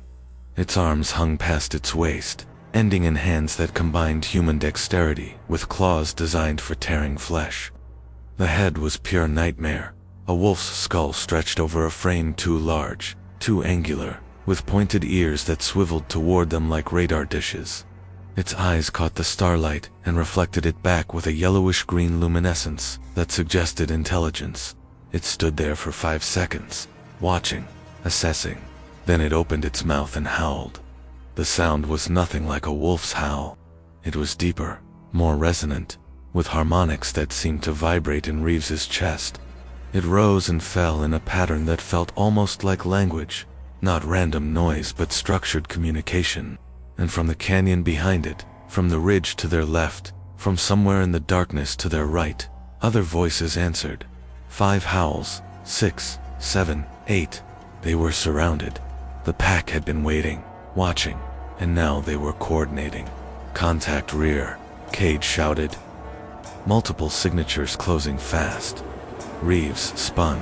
S1: Its arms hung past its waist, ending in hands that combined human dexterity with claws designed for tearing flesh. The head was pure nightmare, a wolf's skull stretched over a frame too large, too angular, with pointed ears that swiveled toward them like radar dishes. Its eyes caught the starlight and reflected it back with a yellowish-green luminescence that suggested intelligence. It stood there for 5 seconds, watching, assessing. Then it opened its mouth and howled. The sound was nothing like a wolf's howl. It was deeper, more resonant, with harmonics that seemed to vibrate in Reeves's chest. It rose and fell in a pattern that felt almost like language, not random noise but structured communication. And from the canyon behind it, from the ridge to their left, from somewhere in the darkness to their right, other voices answered. 5 howls, 6, 7, 8. They were surrounded. The pack had been waiting, watching, and now they were coordinating. Contact rear, Cage shouted. Multiple signatures closing fast. Reeves spun.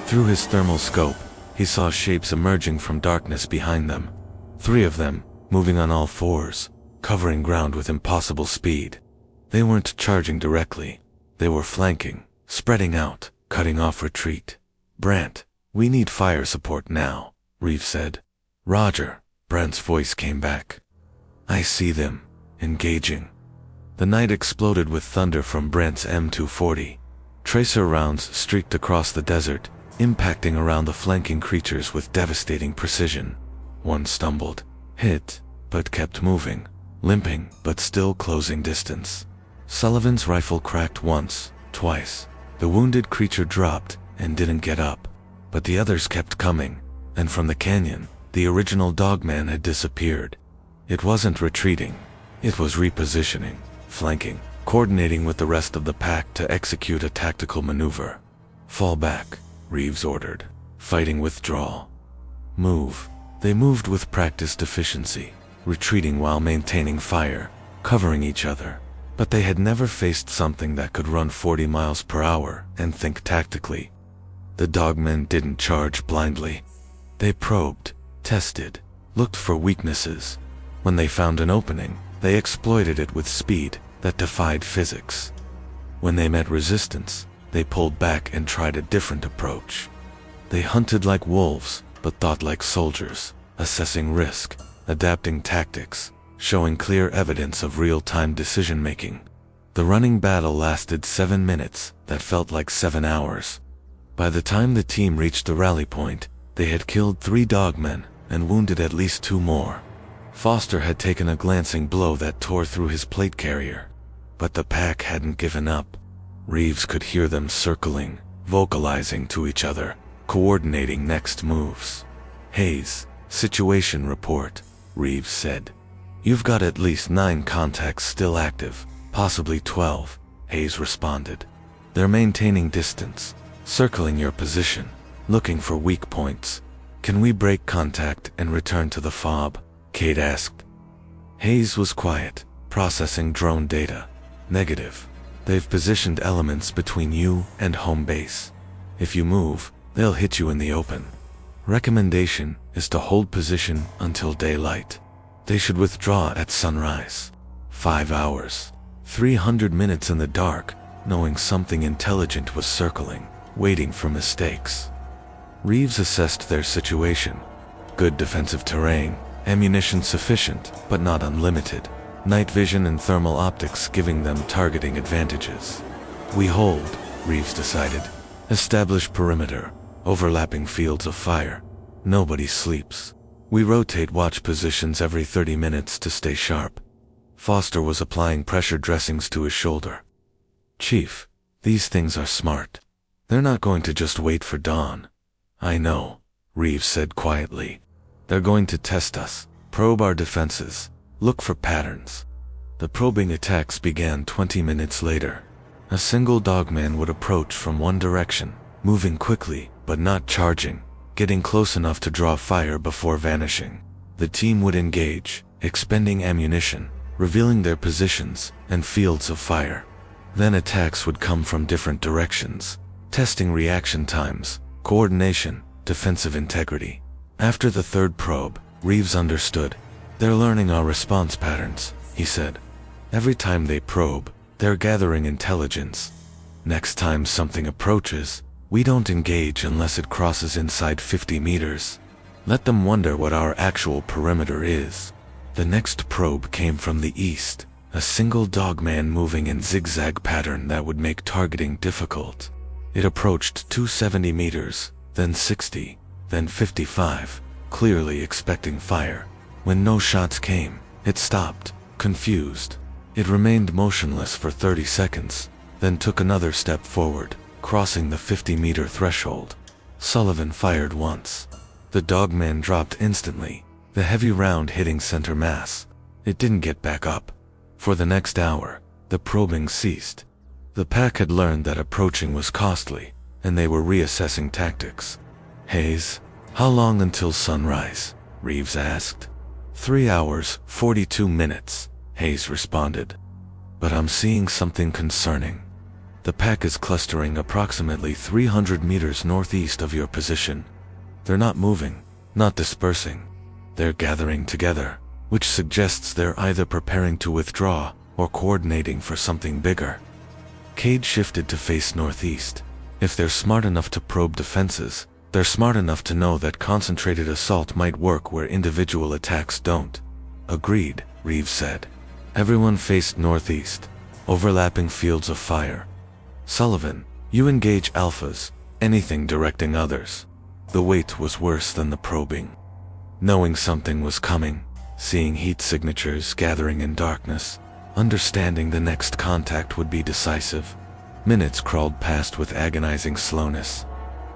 S1: Through his thermal scope, he saw shapes emerging from darkness behind them. 3 of them, moving on all 4s, covering ground with impossible speed. They weren't charging directly. They were flanking, spreading out, cutting off retreat. Brant, we need fire support now, Reeves said. Roger, Brant's voice came back. I see them, engaging. The night exploded with thunder from Brant's M240. Tracer rounds streaked across the desert, impacting around the flanking creatures with devastating precision. One stumbled, hit, but kept moving, limping but still closing distance. Sullivan's rifle cracked once, twice. The wounded creature dropped and didn't get up, but the others kept coming, and from the canyon, the original Dogman had disappeared. It wasn't retreating. It was repositioning, flanking, coordinating with the rest of the pack to execute a tactical maneuver. Fall back, Reeves ordered. Fighting withdrawal. Move. They moved with practiced efficiency, retreating while maintaining fire, covering each other. But they had never faced something that could run 40 miles per hour and think tactically. The Dogmen didn't charge blindly. They probed, tested, looked for weaknesses. When they found an opening, they exploited it with speed that defied physics. When they met resistance, they pulled back and tried a different approach. They hunted like wolves, but thought like soldiers, assessing risk, adapting tactics, showing clear evidence of real-time decision-making. The running battle lasted 7 minutes that felt like 7 hours. By the time the team reached the rally point, they had killed 3 Dogmen and wounded at least 2 more. Foster had taken a glancing blow that tore through his plate carrier. But the pack hadn't given up. Reeves could hear them circling, vocalizing to each other, coordinating next moves. "Hayes, situation report," Reeves said. "You've got at least 9 contacts still active, possibly 12, Hayes responded. "They're maintaining distance, circling your position, looking for weak points. Can we break contact and return to the fob?" Kate asked. Hayes was quiet, processing drone data. "Negative. They've positioned elements between you and home base. If you move, they'll hit you in the open. Recommendation is to hold position until daylight. They should withdraw at sunrise. 5 hours. 300 minutes in the dark, knowing something intelligent was circling, waiting for mistakes." Reeves assessed their situation. Good defensive terrain, ammunition sufficient, but not unlimited. Night vision and thermal optics giving them targeting advantages. "We hold," Reeves decided. "Establish perimeter, overlapping fields of fire. Nobody sleeps. We rotate watch positions every 30 minutes to stay sharp." Foster was applying pressure dressings to his shoulder. "Chief, these things are smart. They're not going to just wait for dawn." "I know," Reeves said quietly. "They're going to test us, probe our defenses, look for patterns." The probing attacks began 20 minutes later. A single Dogman would approach from one direction, moving quickly, but not charging, getting close enough to draw fire before vanishing. The team would engage, expending ammunition, revealing their positions and fields of fire. Then attacks would come from different directions, testing reaction times, coordination, defensive integrity. After the 3rd probe, Reeves understood. "They're learning our response patterns," he said. "Every time they probe, they're gathering intelligence. Next time something approaches, we don't engage unless it crosses inside 50 meters. Let them wonder what our actual perimeter is." The next probe came from the east, a single Dogman moving in zigzag pattern that would make targeting difficult. It approached 270 meters, then 60, then 55, clearly expecting fire. When no shots came, it stopped, confused. It remained motionless for 30 seconds, then took another step forward, crossing the 50-meter threshold. Sullivan fired once. The Dogman dropped instantly, the heavy round hitting center mass. It didn't get back up. For the next hour, the probing ceased. The pack had learned that approaching was costly, and they were reassessing tactics. "Hayes, how long until sunrise?" Reeves asked. 3 hours, 42 minutes, Hayes responded. "But I'm seeing something concerning. The pack is clustering approximately 300 meters northeast of your position. They're not moving, not dispersing. They're gathering together, which suggests they're either preparing to withdraw or coordinating for something bigger." Cade shifted to face northeast. If they're smart enough to probe defenses, they're smart enough to know that concentrated assault might work where individual attacks don't. "Agreed," Reeves said. Everyone faced northeast, overlapping fields of fire. "Sullivan, you engage alphas, anything directing others." The wait was worse than the probing. Knowing something was coming, seeing heat signatures gathering in darkness, understanding the next contact would be decisive. Minutes crawled past with agonizing slowness.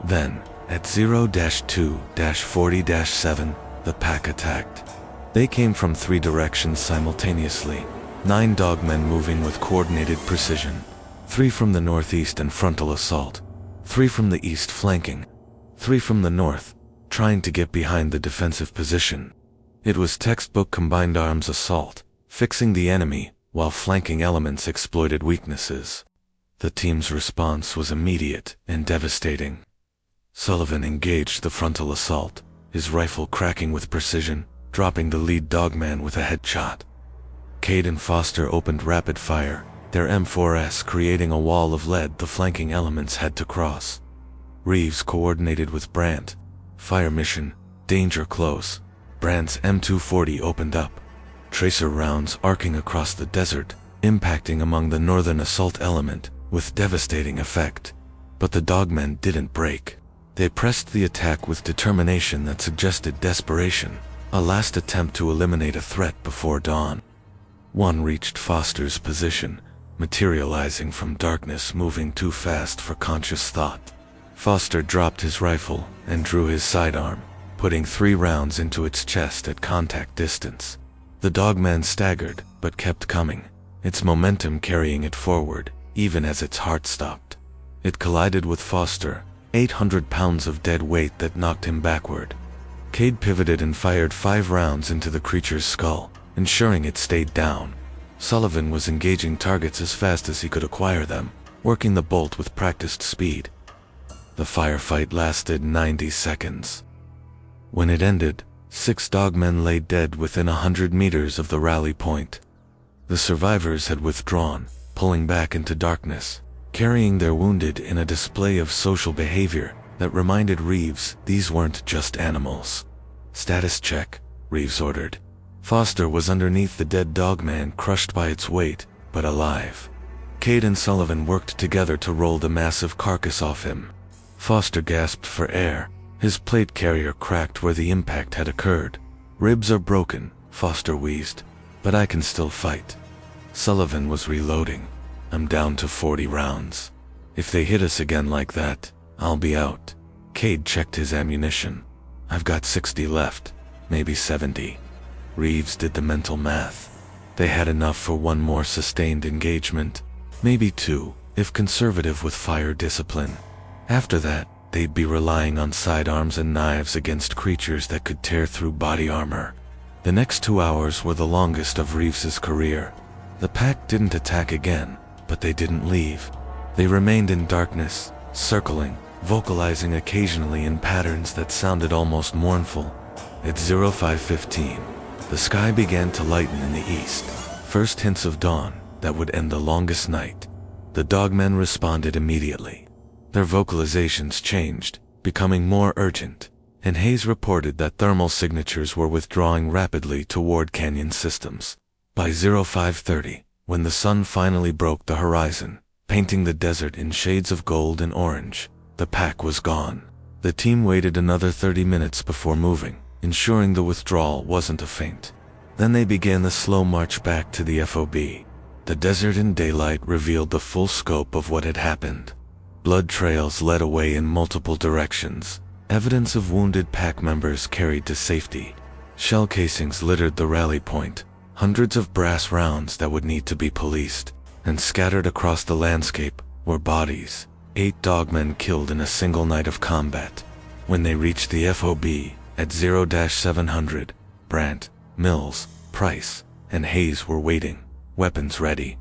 S1: Then, at 0-2-40-7, the pack attacked. They came from 3 directions simultaneously, 9 dogmen moving with coordinated precision. 3 from the northeast and frontal assault, 3 from the east flanking, 3 from the north, trying to get behind the defensive position. It was textbook combined arms assault, fixing the enemy, while flanking elements exploited weaknesses. The team's response was immediate and devastating. Sullivan engaged the frontal assault, his rifle cracking with precision, dropping the lead dogman with a headshot. Cade and Foster opened rapid fire, their M4s creating a wall of lead the flanking elements had to cross. Reeves coordinated with Brandt. Fire mission, danger close. Brandt's M240 opened up. Tracer rounds arcing across the desert, impacting among the northern assault element, with devastating effect. But the dogmen didn't break. They pressed the attack with determination that suggested desperation, a last attempt to eliminate a threat before dawn. One reached Foster's position, materializing from darkness, moving too fast for conscious thought. Foster dropped his rifle and drew his sidearm, putting 3 rounds into its chest at contact distance. The dogman staggered, but kept coming, its momentum carrying it forward, even as its heart stopped. It collided with Foster, 800 pounds of dead weight that knocked him backward. Cade pivoted and fired 5 rounds into the creature's skull, ensuring it stayed down. Sullivan was engaging targets as fast as he could acquire them, working the bolt with practiced speed. The firefight lasted 90 seconds. When it ended, 6 dogmen lay dead within 100 meters of the rally point. The survivors had withdrawn, pulling back into darkness, carrying their wounded in a display of social behavior that reminded Reeves these weren't just animals. "Status check," Reeves ordered. Foster was underneath the dead dogman, crushed by its weight, but alive. Cade and Sullivan worked together to roll the massive carcass off him. Foster gasped for air. His plate carrier cracked where the impact had occurred. "Ribs are broken," Foster wheezed, "but I can still fight." Sullivan was reloading. "I'm down to 40 rounds. If they hit us again like that, I'll be out." Cade checked his ammunition. "I've got 60 left, maybe 70. Reeves did the mental math. They had enough for 1 more sustained engagement, maybe 2, if conservative with fire discipline. After that, they'd be relying on sidearms and knives against creatures that could tear through body armor. The next 2 hours were the longest of Reeves's career. The pack didn't attack again, but they didn't leave. They remained in darkness, circling, vocalizing occasionally in patterns that sounded almost mournful. At 05:15, the sky began to lighten in the east, first hints of dawn that would end the longest night. The dogmen responded immediately. Their vocalizations changed, becoming more urgent, and Hayes reported that thermal signatures were withdrawing rapidly toward canyon systems. By 05:30, when the sun finally broke the horizon, painting the desert in shades of gold and orange, the pack was gone. The team waited another 30 minutes before moving, ensuring the withdrawal wasn't a feint. Then they began the slow march back to the FOB. The desert in daylight revealed the full scope of what had happened. Blood trails led away in multiple directions, evidence of wounded pack members carried to safety. Shell casings littered the rally point, hundreds of brass rounds that would need to be policed, and scattered across the landscape were bodies, 8 dogmen killed in a single night of combat. When they reached the FOB at 0-700, Brandt, Mills, Price, and Hayes were waiting, weapons ready.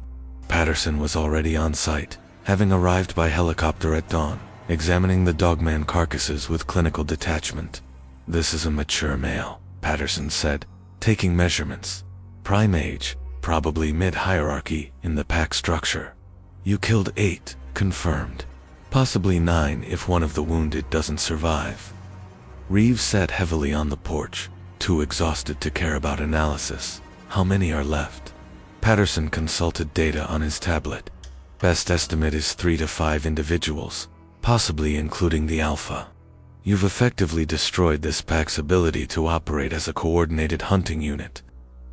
S1: Patterson was already on site, having arrived by helicopter at dawn, examining the dogman carcasses with clinical detachment. "This is a mature male," Patterson said, taking measurements. "Prime age, probably mid-hierarchy in the pack structure. You killed 8, confirmed. Possibly 9 if one of the wounded doesn't survive." Reeves sat heavily on the porch, too exhausted to care about analysis. "How many are left?" Patterson consulted data on his tablet. "Best estimate is 3 to 5 individuals, possibly including the alpha. You've effectively destroyed this pack's ability to operate as a coordinated hunting unit.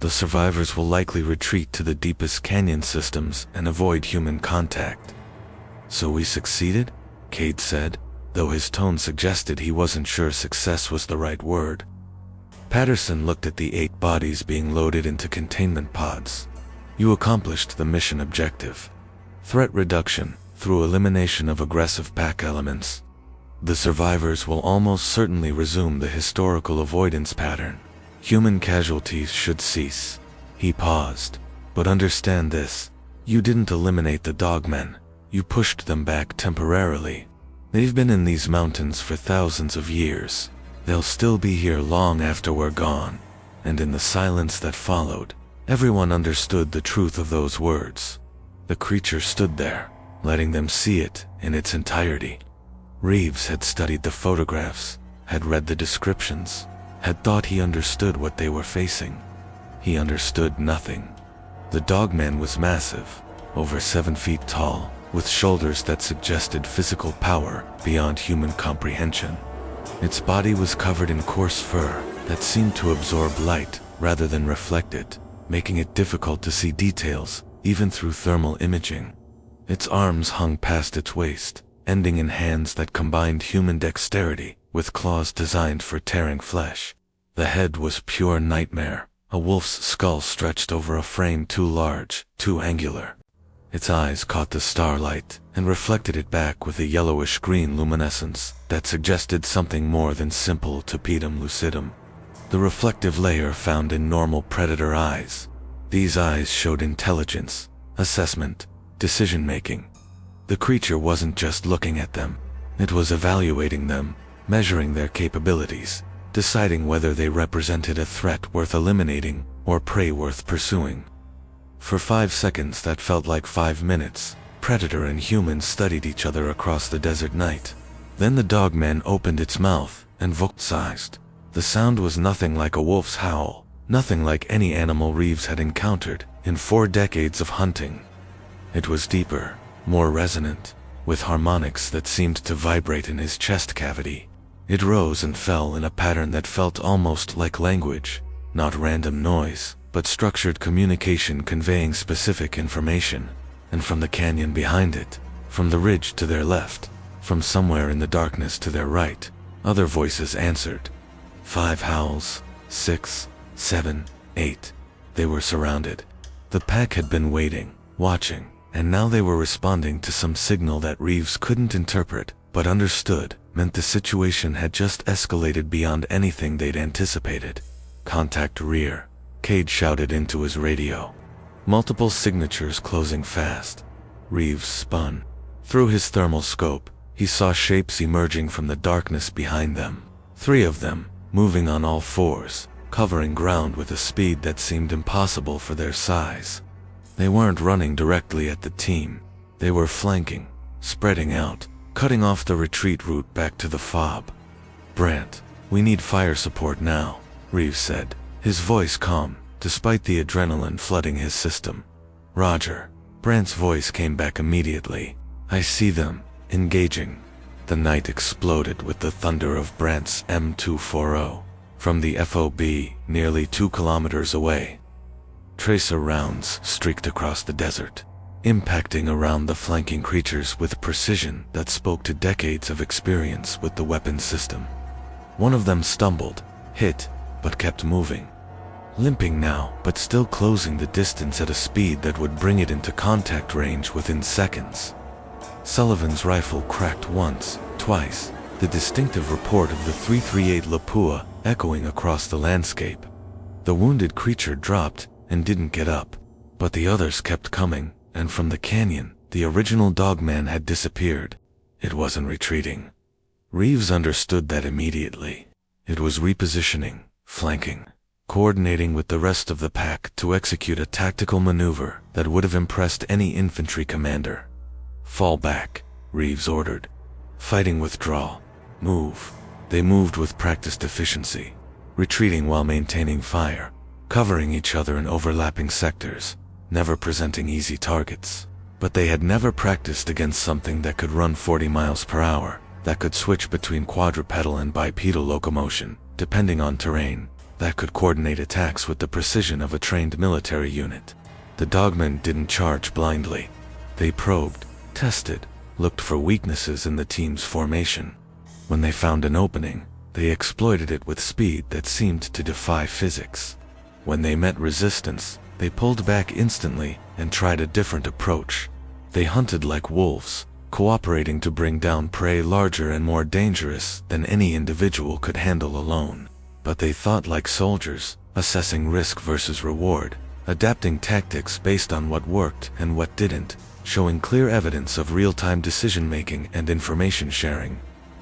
S1: The survivors will likely retreat to the deepest canyon systems and avoid human contact." "So we succeeded?" Cade said, though his tone suggested he wasn't sure success was the right word. Patterson looked at the 8 bodies being loaded into containment pods. You accomplished the mission objective. Threat reduction through elimination of aggressive pack elements. The survivors will almost certainly resume the historical avoidance pattern. Human casualties should cease. He paused. But understand this. You didn't eliminate the Dogmen. You pushed them back temporarily. They've been in these mountains for thousands of years. They'll still be here long after we're gone. And in the silence that followed, everyone understood the truth of those words. The creature stood there, letting them see it in its entirety. Reeves had studied the photographs, had read the descriptions, had thought he understood what they were facing. He understood nothing. The Dogman was massive, over 7 feet tall, with shoulders that suggested physical power beyond human comprehension. Its body was covered in coarse fur that seemed to absorb light rather than reflect it, making it difficult to see details, even through thermal imaging. Its arms hung past its waist, ending in hands that combined human dexterity with claws designed for tearing flesh. The head was pure nightmare, a wolf's skull stretched over a frame too large, too angular. Its eyes caught the starlight and reflected it back with a yellowish-green luminescence that suggested something more than simple tapetum lucidum. The reflective layer found in normal predator eyes. These eyes showed intelligence, assessment, decision-making. The creature wasn't just looking at them. It was evaluating them, measuring their capabilities, deciding whether they represented a threat worth eliminating or prey worth pursuing. For 5 seconds that felt like 5 minutes, predator and human studied each other across the desert night. Then the Dogman opened its mouth and vocalized. The sound was nothing like a wolf's howl, nothing like any animal Reeves had encountered in 4 decades of hunting. It was deeper, more resonant, with harmonics that seemed to vibrate in his chest cavity. It rose and fell in a pattern that felt almost like language, not random noise, but structured communication conveying specific information. And from the canyon behind it, from the ridge to their left, from somewhere in the darkness to their right, other voices answered. 5 howls, 6, 7, 8. They were surrounded. The pack had been waiting, watching, and now they were responding to some signal that Reeves couldn't interpret, but understood, meant the situation had just escalated beyond anything they'd anticipated. Contact rear, Cade shouted into his radio. Multiple signatures closing fast. Reeves spun. Through his thermal scope, he saw shapes emerging from the darkness behind them. 3 of them, moving on all 4s, covering ground with a speed that seemed impossible for their size. They weren't running directly at the team. They were flanking, spreading out, cutting off the retreat route back to the fob. "Brant, we need fire support now," Reeves said, his voice calm, despite the adrenaline flooding his system. "Roger." Brant's voice came back immediately. "I see them, engaging." The night exploded with the thunder of Brant's M240. From the FOB, nearly 2 kilometers away, tracer rounds streaked across the desert, impacting around the flanking creatures with precision that spoke to decades of experience with the weapon system. One of them stumbled, hit, but kept moving. Limping now, but still closing the distance at a speed that would bring it into contact range within seconds. Sullivan's rifle cracked once, twice, the distinctive report of the 338 Lapua echoing across the landscape. The wounded creature dropped and didn't get up, but the others kept coming, and from the canyon, the original Dogman had disappeared. It wasn't retreating. Reeves understood that immediately. It was repositioning, flanking, coordinating with the rest of the pack to execute a tactical maneuver that would have impressed any infantry commander. "Fall back," Reeves ordered. "Fighting withdrawal. Move." They moved with practiced efficiency, retreating while maintaining fire, covering each other in overlapping sectors, never presenting easy targets. But they had never practiced against something that could run 40 miles per hour, that could switch between quadrupedal and bipedal locomotion, depending on terrain, that could coordinate attacks with the precision of a trained military unit. The Dogmen didn't charge blindly. They probed, tested, looked for weaknesses in the team's formation. When they found an opening, They exploited it with speed that seemed to defy physics. When they met resistance, they pulled back instantly and tried a different approach. They hunted like wolves, cooperating to bring down prey larger and more dangerous than any individual could handle alone. But they thought like soldiers, assessing risk versus reward, adapting tactics based on what worked and what didn't, showing clear evidence of real-time decision-making and information sharing.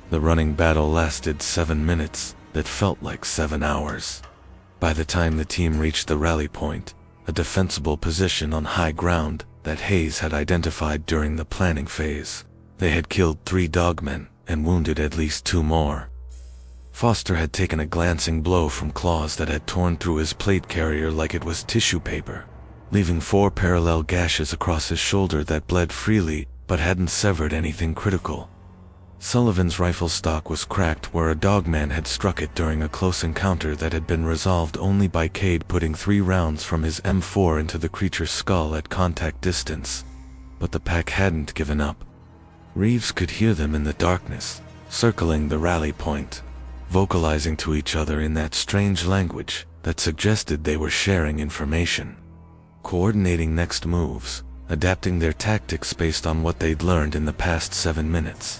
S1: The running battle lasted 7 minutes that felt like 7 hours. By the time the team reached the rally point, a defensible position on high ground that Hayes had identified during the planning phase, they had killed 3 dogmen and wounded at least 2 more. Foster had taken a glancing blow from claws that had torn through his plate carrier like it was tissue paper, leaving 4 parallel gashes across his shoulder that bled freely but hadn't severed anything critical. Sullivan's rifle stock was cracked where a dogman had struck it during a close encounter that had been resolved only by Cade putting 3 rounds from his M4 into the creature's skull at contact distance. But the pack hadn't given up. Reeves could hear them in the darkness, circling the rally point, vocalizing to each other in that strange language that suggested they were sharing information, coordinating next moves, adapting their tactics based on what they'd learned in the past 7 minutes.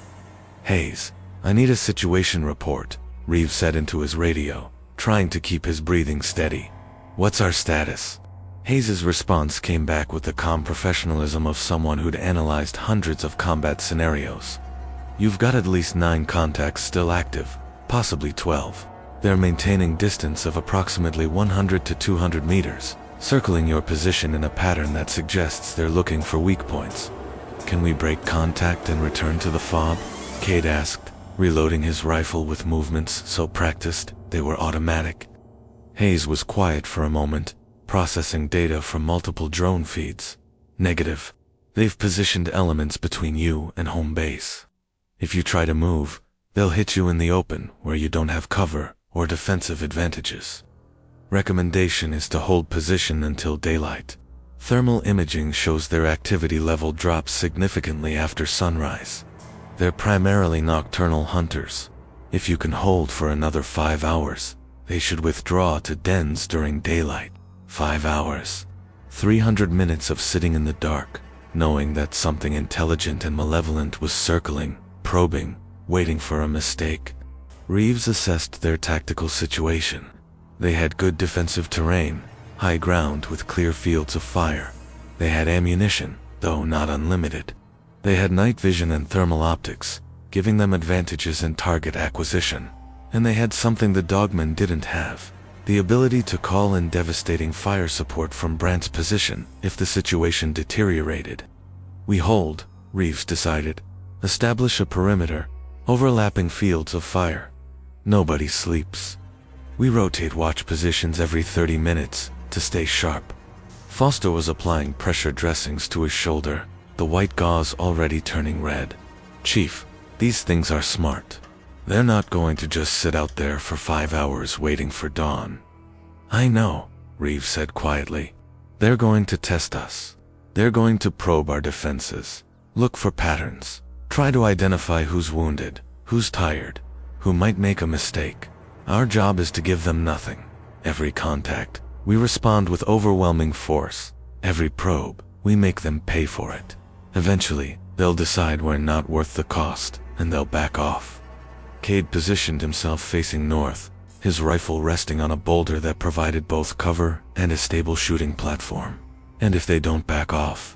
S1: "Hayes, I need a situation report," Reeves said into his radio, trying to keep his breathing steady. "What's our status?" Hayes's response came back with the calm professionalism of someone who'd analyzed hundreds of combat scenarios. "You've got at least 9 contacts still active, possibly 12. They're maintaining distance of approximately 100 to 200 meters, circling your position in a pattern that suggests they're looking for weak points. Can we break contact and return to the fob?" Cade asked, reloading his rifle with movements so practiced they were automatic. Hayes was quiet for a moment, processing data from multiple drone feeds. "Negative. They've positioned elements between you and home base. If you try to move, they'll hit you in the open where you don't have cover or defensive advantages. Recommendation is to hold position until daylight. Thermal imaging shows their activity level drops significantly after sunrise. They're primarily nocturnal hunters. If you can hold for another 5 hours, they should withdraw to dens during daylight. 5 hours. 300 minutes of sitting in the dark, knowing that something intelligent and malevolent was circling, probing, waiting for a mistake." Reeves assessed their tactical situation. They had good defensive terrain, high ground with clear fields of fire. They had ammunition, though not unlimited. They had night vision and thermal optics, giving them advantages in target acquisition. And they had something the dogmen didn't have, the ability to call in devastating fire support from Brandt's position if the situation deteriorated. "We hold," Reeves decided. "Establish a perimeter, overlapping fields of fire. Nobody sleeps. We rotate watch positions every 30 minutes to stay sharp." Foster was applying pressure dressings to his shoulder, the white gauze already turning red. "Chief, these things are smart. They're not going to just sit out there for 5 hours waiting for dawn." "I know," Reeves said quietly. "They're going to test us. They're going to probe our defenses, look for patterns, try to identify who's wounded, who's tired, who might make a mistake. Our job is to give them nothing. Every contact, we respond with overwhelming force. Every probe, we make them pay for it. Eventually, they'll decide we're not worth the cost, and they'll back off." Cade positioned himself facing north, his rifle resting on a boulder that provided both cover and a stable shooting platform. "And if they don't back off?"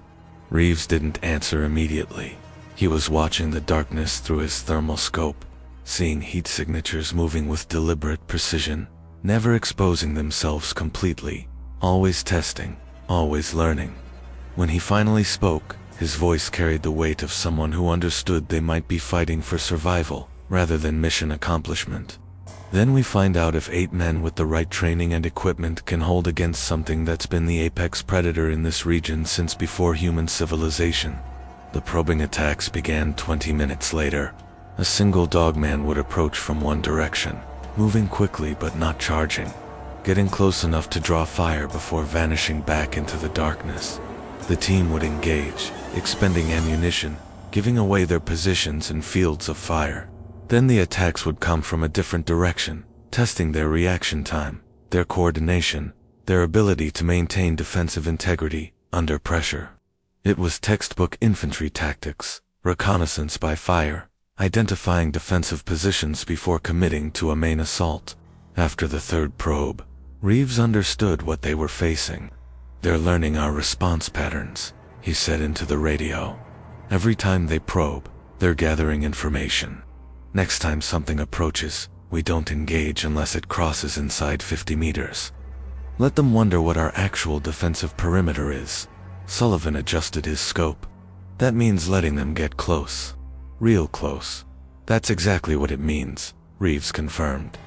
S1: Reeves didn't answer immediately. He was watching the darkness through his thermal scope, seeing heat signatures moving with deliberate precision, never exposing themselves completely, always testing, always learning. When he finally spoke, his voice carried the weight of someone who understood they might be fighting for survival rather than mission accomplishment. "Then we find out if 8 men with the right training and equipment can hold against something that's been the apex predator in this region since before human civilization." The probing attacks began 20 minutes later. A single dogman would approach from one direction, moving quickly but not charging, getting close enough to draw fire before vanishing back into the darkness. The team would engage, expending ammunition, giving away their positions in fields of fire. Then the attacks would come from a different direction, testing their reaction time, their coordination, their ability to maintain defensive integrity under pressure. It was textbook infantry tactics, reconnaissance by fire, identifying defensive positions before committing to a main assault. After the third probe, Reeves understood what they were facing. "They're learning our response patterns," he said into the radio. "Every time they probe, they're gathering information. Next time something approaches, we don't engage unless it crosses inside 50 meters. Let them wonder what our actual defensive perimeter is." Sullivan adjusted his scope. "That means letting them get close. Real close." "That's exactly what it means," Reeves confirmed.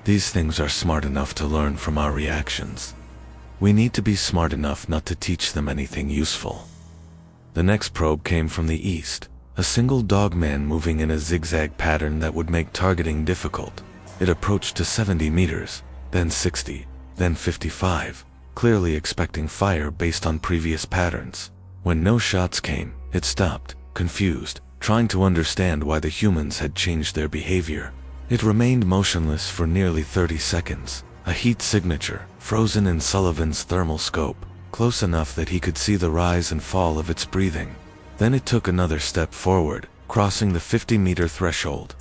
S1: "These things are smart enough to learn from our reactions. We need to be smart enough not to teach them anything useful." The next probe came from the east, a single dogman moving in a zigzag pattern that would make targeting difficult. It approached to 70 meters, then 60, then 55, clearly expecting fire based on previous patterns. When no shots came, it stopped, confused, trying to understand why the humans had changed their behavior. It remained motionless for nearly 30 seconds, a heat signature, frozen in Sullivan's thermal scope, close enough that he could see the rise and fall of its breathing. Then it took another step forward, crossing the 50-meter threshold.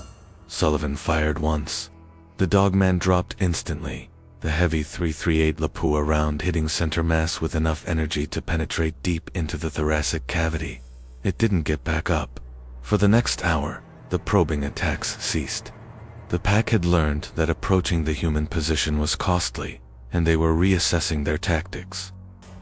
S1: Sullivan fired once. The dogman dropped instantly, the heavy 338 Lapua round hitting center mass with enough energy to penetrate deep into the thoracic cavity. It didn't get back up. For the next hour, the probing attacks ceased. The pack had learned that approaching the human position was costly, and they were reassessing their tactics.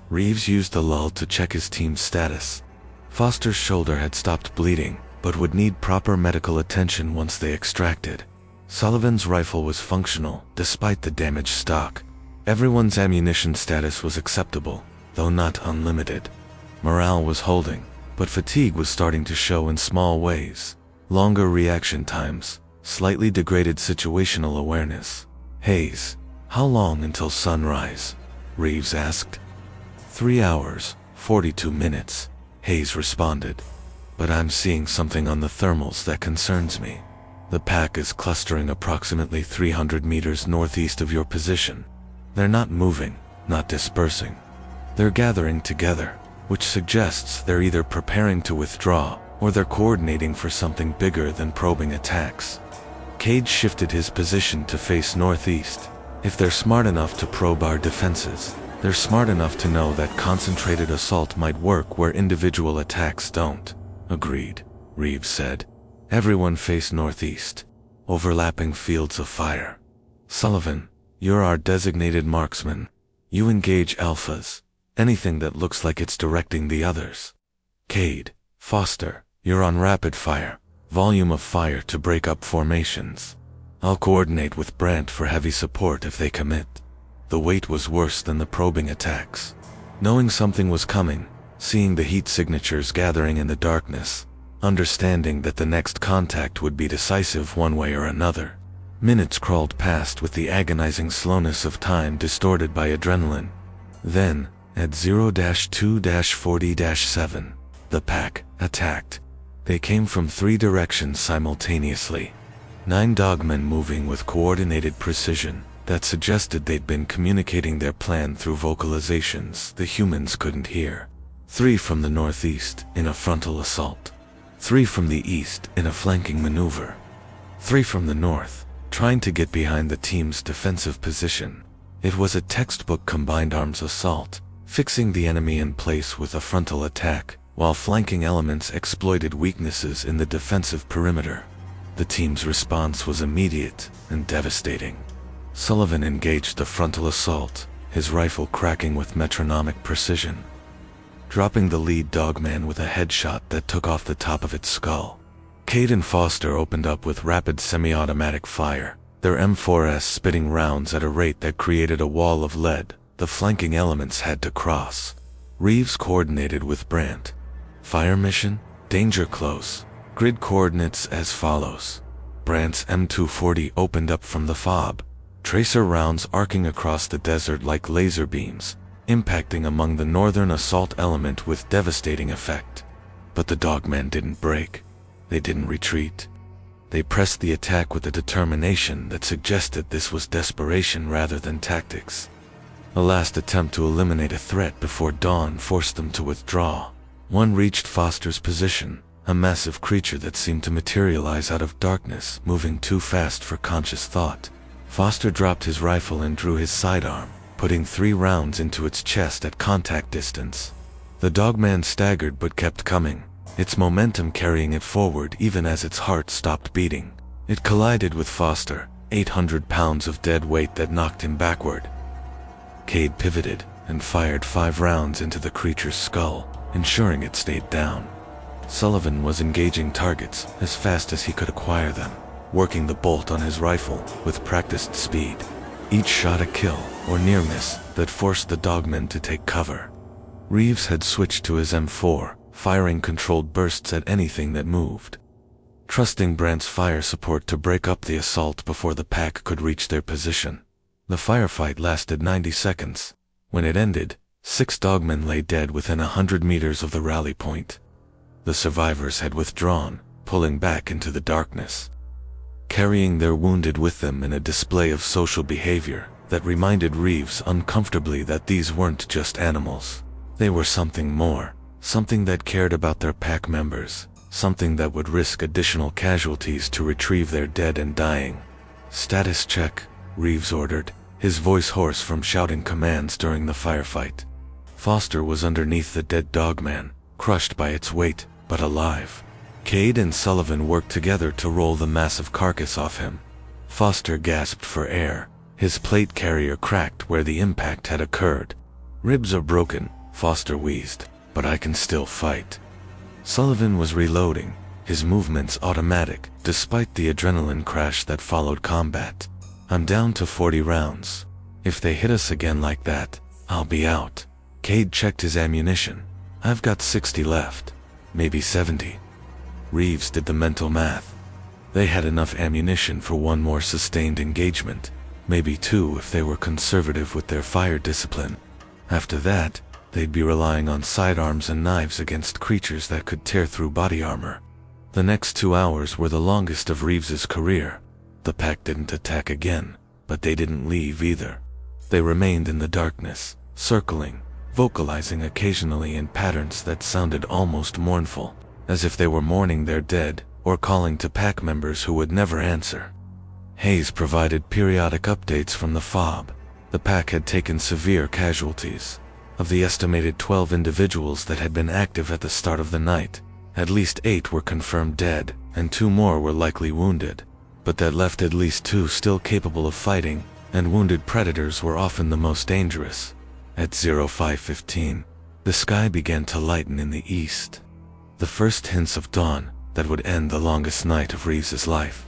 S1: Reeves used the lull to check his team's status. Foster's shoulder had stopped bleeding, but would need proper medical attention once they extracted. Sullivan's rifle was functional, despite the damaged stock. Everyone's ammunition status was acceptable, though not unlimited. Morale was holding, but fatigue was starting to show in small ways. Longer reaction times, slightly degraded situational awareness. "Hayes, how long until sunrise?" Reeves asked. 3 hours, 42 minutes, Hayes responded. "But I'm seeing something on the thermals that concerns me. The pack is clustering approximately 300 meters northeast of your position. They're not moving, not dispersing. They're gathering together, which suggests they're either preparing to withdraw, or they're coordinating for something bigger than probing attacks." Cade shifted his position to face northeast. "If they're smart enough to probe our defenses, they're smart enough to know that concentrated assault might work where individual attacks don't." "Agreed," Reeves said. Everyone faced northeast, overlapping fields of fire. "Sullivan, you're our designated marksman. You engage alphas, anything that looks like it's directing the others. Cade, Foster, you're on rapid fire, volume of fire to break up formations. I'll coordinate with Brandt for heavy support if they commit." The wait was worse than the probing attacks. Knowing something was coming, seeing the heat signatures gathering in the darkness, understanding that the next contact would be decisive one way or another. Minutes crawled past with the agonizing slowness of time distorted by adrenaline. Then, at 0-2-40-7, the pack attacked. They came from 3 directions simultaneously. 9 dogmen moving with coordinated precision that suggested they'd been communicating their plan through vocalizations the humans couldn't hear. 3 from the northeast in a frontal assault. 3 from the east in a flanking maneuver. 3 from the north, trying to get behind the team's defensive position. It was a textbook combined arms assault, fixing the enemy in place with a frontal attack, while flanking elements exploited weaknesses in the defensive perimeter. The team's response was immediate and devastating. Sullivan engaged the frontal assault, his rifle cracking with metronomic precision, dropping the lead dogman with a headshot that took off the top of its skull. Cade and Foster opened up with rapid semi-automatic fire, their M4s spitting rounds at a rate that created a wall of lead the flanking elements had to cross. Reeves coordinated with Brandt. Fire mission, danger close. Grid coordinates as follows. Brandt's M240 opened up from the fob, tracer rounds arcing across the desert like laser beams, impacting among the northern assault element with devastating effect. But the dogmen didn't break. They didn't retreat. They pressed the attack with a determination that suggested this was desperation rather than tactics. A last attempt to eliminate a threat before dawn forced them to withdraw. One reached Foster's position, a massive creature that seemed to materialize out of darkness, moving too fast for conscious thought. Foster dropped his rifle and drew his sidearm, putting 3 rounds into its chest at contact distance. The dogman staggered but kept coming, its momentum carrying it forward even as its heart stopped beating. It collided with Foster, 800 pounds of dead weight that knocked him backward. Cade pivoted and fired 5 rounds into the creature's skull, ensuring it stayed down. Sullivan was engaging targets as fast as he could acquire them, working the bolt on his rifle with practiced speed. Each shot a kill or near miss that forced the dogman to take cover. Reeves had switched to his M4, firing controlled bursts at anything that moved, trusting Brandt's fire support to break up the assault before the pack could reach their position. The firefight lasted 90 seconds. When it ended, 6 dogmen lay dead within 100 meters of the rally point. The survivors had withdrawn, pulling back into the darkness, carrying their wounded with them in a display of social behavior that reminded Reeves uncomfortably that these weren't just animals. They were something more, something that cared about their pack members, something that would risk additional casualties to retrieve their dead and dying. "Status check," Reeves ordered, his voice hoarse from shouting commands during the firefight. Foster was underneath the dead dogman, crushed by its weight, but alive. Cade and Sullivan worked together to roll the massive carcass off him. Foster gasped for air, his plate carrier cracked where the impact had occurred. "Ribs are broken," Foster wheezed, "but I can still fight." Sullivan was reloading, his movements automatic, despite the adrenaline crash that followed combat. "I'm down to 40 rounds. If they hit us again like that, I'll be out." Cade checked his ammunition. "I've got 60 left. Maybe 70. Reeves did the mental math. They had enough ammunition for 1 more sustained engagement, maybe 2 if they were conservative with their fire discipline. After that, they'd be relying on sidearms and knives against creatures that could tear through body armor. The next 2 hours were the longest of Reeves's career. The pack didn't attack again, but they didn't leave either. They remained in the darkness, circling, vocalizing occasionally in patterns that sounded almost mournful, as if they were mourning their dead or calling to pack members who would never answer. Hayes provided periodic updates from the fob. The pack had taken severe casualties. Of the estimated 12 individuals that had been active at the start of the night, at least 8 were confirmed dead, and 2 more were likely wounded. But that left at least 2 still capable of fighting, and wounded predators were often the most dangerous. At 05:15, the sky began to lighten in the east. The first hints of dawn that would end the longest night of Reeves's life.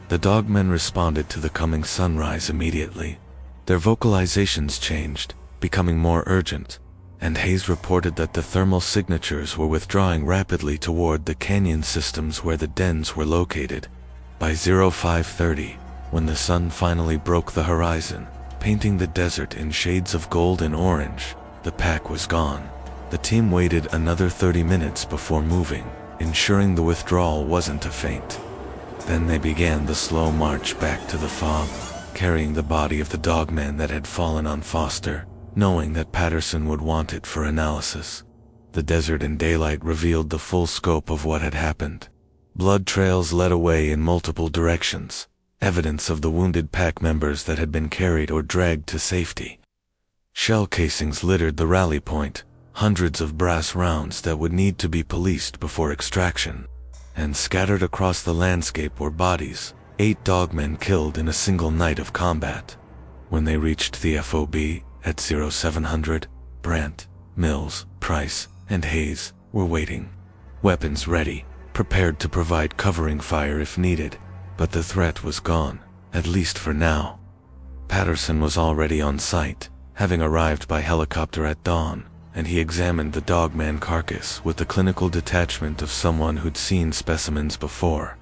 S1: The dogmen responded to the coming sunrise immediately. Their vocalizations changed, becoming more urgent, and Hayes reported that the thermal signatures were withdrawing rapidly toward the canyon systems where the dens were located. By 05:30, when the sun finally broke the horizon, painting the desert in shades of gold and orange, the pack was gone. The team waited another 30 minutes before moving, ensuring the withdrawal wasn't a feint. Then they began the slow march back to the fob, carrying the body of the dogman that had fallen on Foster, knowing that Patterson would want it for analysis. The desert in daylight revealed the full scope of what had happened. Blood trails led away in multiple directions, evidence of the wounded pack members that had been carried or dragged to safety. Shell casings littered the rally point, hundreds of brass rounds that would need to be policed before extraction. And scattered across the landscape were bodies, 8 dogmen killed in a single night of combat. When they reached the FOB at 0700, Brandt, Mills, Price, and Hayes were waiting. Weapons ready, prepared to provide covering fire if needed, but the threat was gone, at least for now. Patterson was already on site, having arrived by helicopter at dawn, and he examined the dogman carcass with the clinical detachment of someone who'd seen specimens before.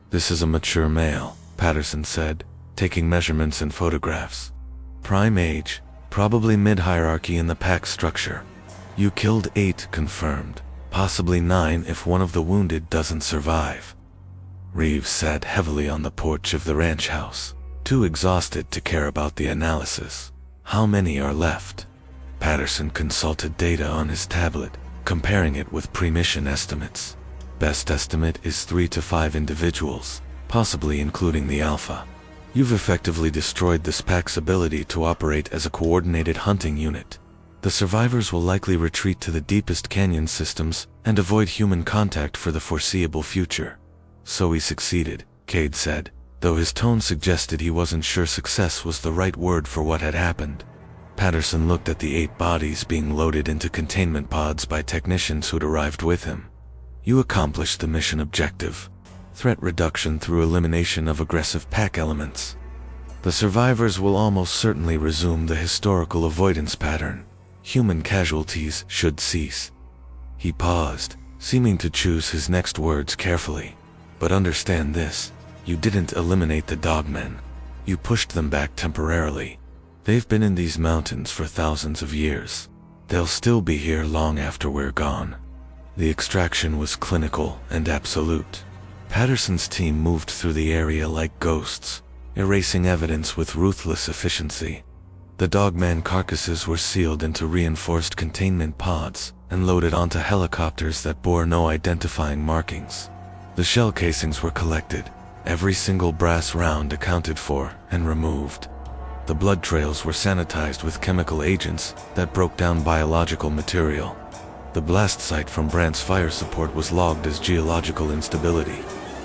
S1: "This is a mature male," Patterson said, taking measurements and photographs. "Prime age, probably mid-hierarchy in the pack structure. You killed 8 confirmed, possibly 9 if one of the wounded doesn't survive." Reeves sat heavily on the porch of the ranch house, too exhausted to care about the analysis. How many are left? Patterson consulted data on his tablet, comparing it with pre-mission estimates. Best estimate is 3 to 5 individuals, possibly including the Alpha. You've effectively destroyed this pack's ability to operate as a coordinated hunting unit. The survivors will likely retreat to the deepest canyon systems and avoid human contact for the foreseeable future. So we succeeded, Cade said, though his tone suggested he wasn't sure success was the right word for what had happened. Patterson looked at the 8 bodies being loaded into containment pods by technicians who'd arrived with him. You accomplished the mission objective. Threat reduction through elimination of aggressive pack elements. The survivors will almost certainly resume the historical avoidance pattern. Human casualties should cease. He paused, seeming to choose his next words carefully. But understand this, you didn't eliminate the Dogmen. You pushed them back temporarily. They've been in these mountains for thousands of years. They'll still be here long after we're gone. The extraction was clinical and absolute. Patterson's team moved through the area like ghosts, erasing evidence with ruthless efficiency. The Dogman carcasses were sealed into reinforced containment pods and loaded onto helicopters that bore no identifying markings. The shell casings were collected, every single brass round accounted for and removed. The blood trails were sanitized with chemical agents that broke down biological material. The blast site from Brandt's fire support was logged as geological instability.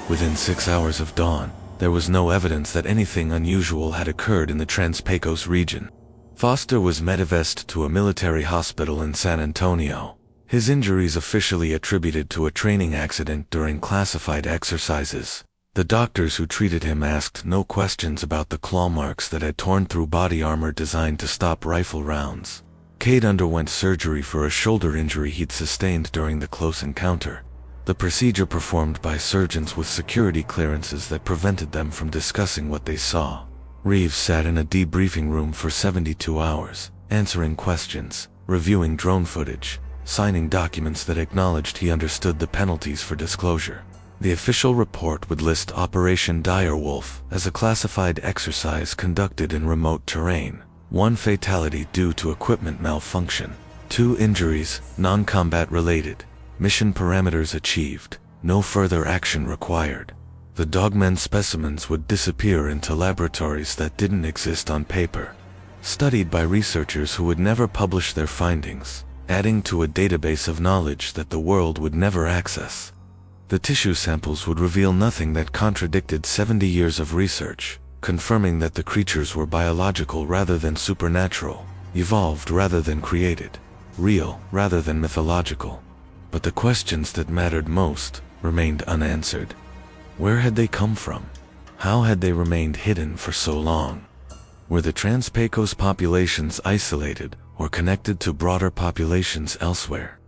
S1: Within 6 hours of dawn, there was no evidence that anything unusual had occurred in the Trans-Pecos region. Foster was medevaced to a military hospital in San Antonio, his injuries officially attributed to a training accident during classified exercises. The doctors who treated him asked no questions about the claw marks that had torn through body armor designed to stop rifle rounds. Cade underwent surgery for a shoulder injury he'd sustained during the close encounter. The procedure performed by surgeons with security clearances that prevented them from discussing what they saw. Reeves sat in a debriefing room for 72 hours, answering questions, reviewing drone footage, signing documents that acknowledged he understood the penalties for disclosure. The official report would list Operation Direwolf as a classified exercise conducted in remote terrain. 1 fatality due to equipment malfunction. 2 injuries, non-combat related. Mission parameters achieved. No further action required. The Dogman specimens would disappear into laboratories that didn't exist on paper. Studied by researchers who would never publish their findings, adding to a database of knowledge that the world would never access. The tissue samples would reveal nothing that contradicted 70 years of research, confirming that the creatures were biological rather than supernatural, evolved rather than created, real rather than mythological. But the questions that mattered most remained unanswered. Where had they come from? How had they remained hidden for so long? Were the Trans-Pecos populations isolated or connected to broader populations elsewhere?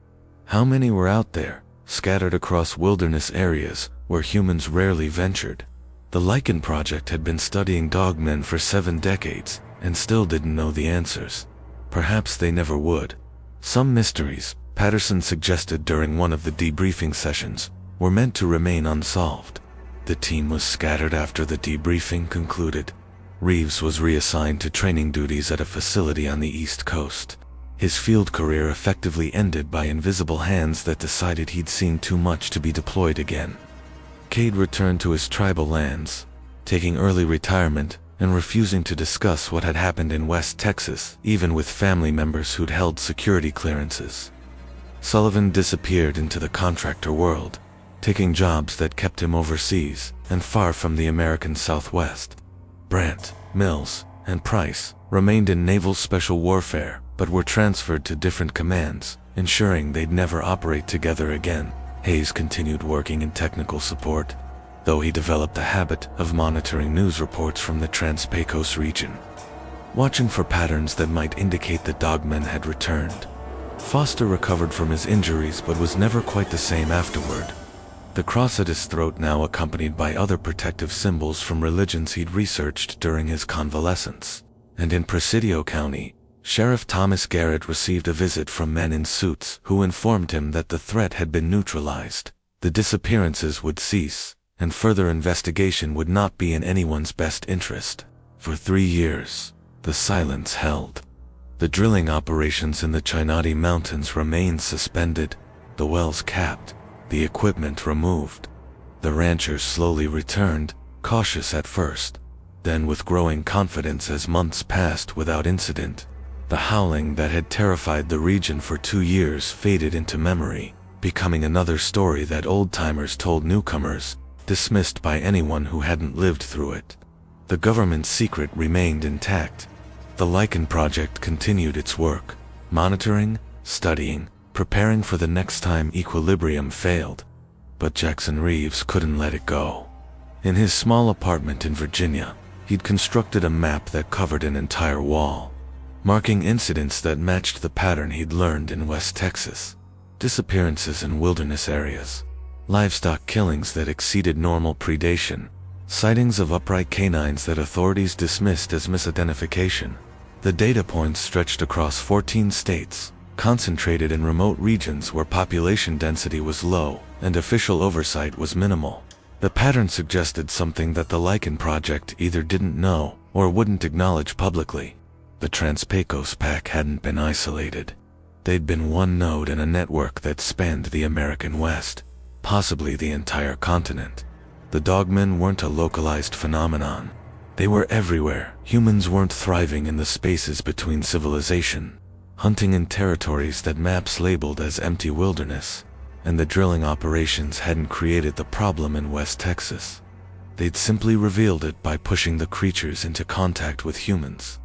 S1: How many were out there, scattered across wilderness areas where humans rarely ventured? The Lichen Project had been studying Dogmen for 7 decades and still didn't know the answers. Perhaps they never would. Some mysteries, Patterson suggested during one of the debriefing sessions, were meant to remain unsolved. The team was scattered after the debriefing concluded. Reeves was reassigned to training duties at a facility on the East Coast. His field career effectively ended by invisible hands that decided he'd seen too much to be deployed again. Cade returned to his tribal lands, taking early retirement and refusing to discuss what had happened in West Texas, even with family members who'd held security clearances. Sullivan disappeared into the contractor world, taking jobs that kept him overseas and far from the American Southwest. Brandt, Mills, and Price remained in naval special warfare but were transferred to different commands, ensuring they'd never operate together again. Hayes continued working in technical support, though he developed a habit of monitoring news reports from the Trans-Pecos region, watching for patterns that might indicate the Dogmen had returned. Foster recovered from his injuries but was never quite the same afterward. The cross at his throat now accompanied by other protective symbols from religions he'd researched during his convalescence. And in Presidio County, Sheriff Thomas Garrett received a visit from men in suits who informed him that the threat had been neutralized, the disappearances would cease, and further investigation would not be in anyone's best interest. For 3 years, the silence held. The drilling operations in the Chinati Mountains remained suspended, the wells capped, the equipment removed. The ranchers slowly returned, cautious at first, then with growing confidence as months passed without incident. The howling that had terrified the region for 2 years faded into memory, becoming another story that old-timers told newcomers, dismissed by anyone who hadn't lived through it. The government's secret remained intact. The Lichen Project continued its work, monitoring, studying, preparing for the next time equilibrium failed. But Jackson Reeves couldn't let it go. In his small apartment in Virginia, he'd constructed a map that covered an entire wall, marking incidents that matched the pattern he'd learned in West Texas. Disappearances in wilderness areas, livestock killings that exceeded normal predation, sightings of upright canines that authorities dismissed as misidentification. The data points stretched across 14 states, concentrated in remote regions where population density was low and official oversight was minimal. The pattern suggested something that the Lichen Project either didn't know or wouldn't acknowledge publicly. The Trans-Pecos Pack hadn't been isolated. They'd been one node in a network that spanned the American West, possibly the entire continent. The Dogmen weren't a localized phenomenon. They were everywhere. Humans weren't thriving in the spaces between civilization, hunting in territories that maps labeled as empty wilderness, and the drilling operations hadn't created the problem in West Texas. They'd simply revealed it by pushing the creatures into contact with humans.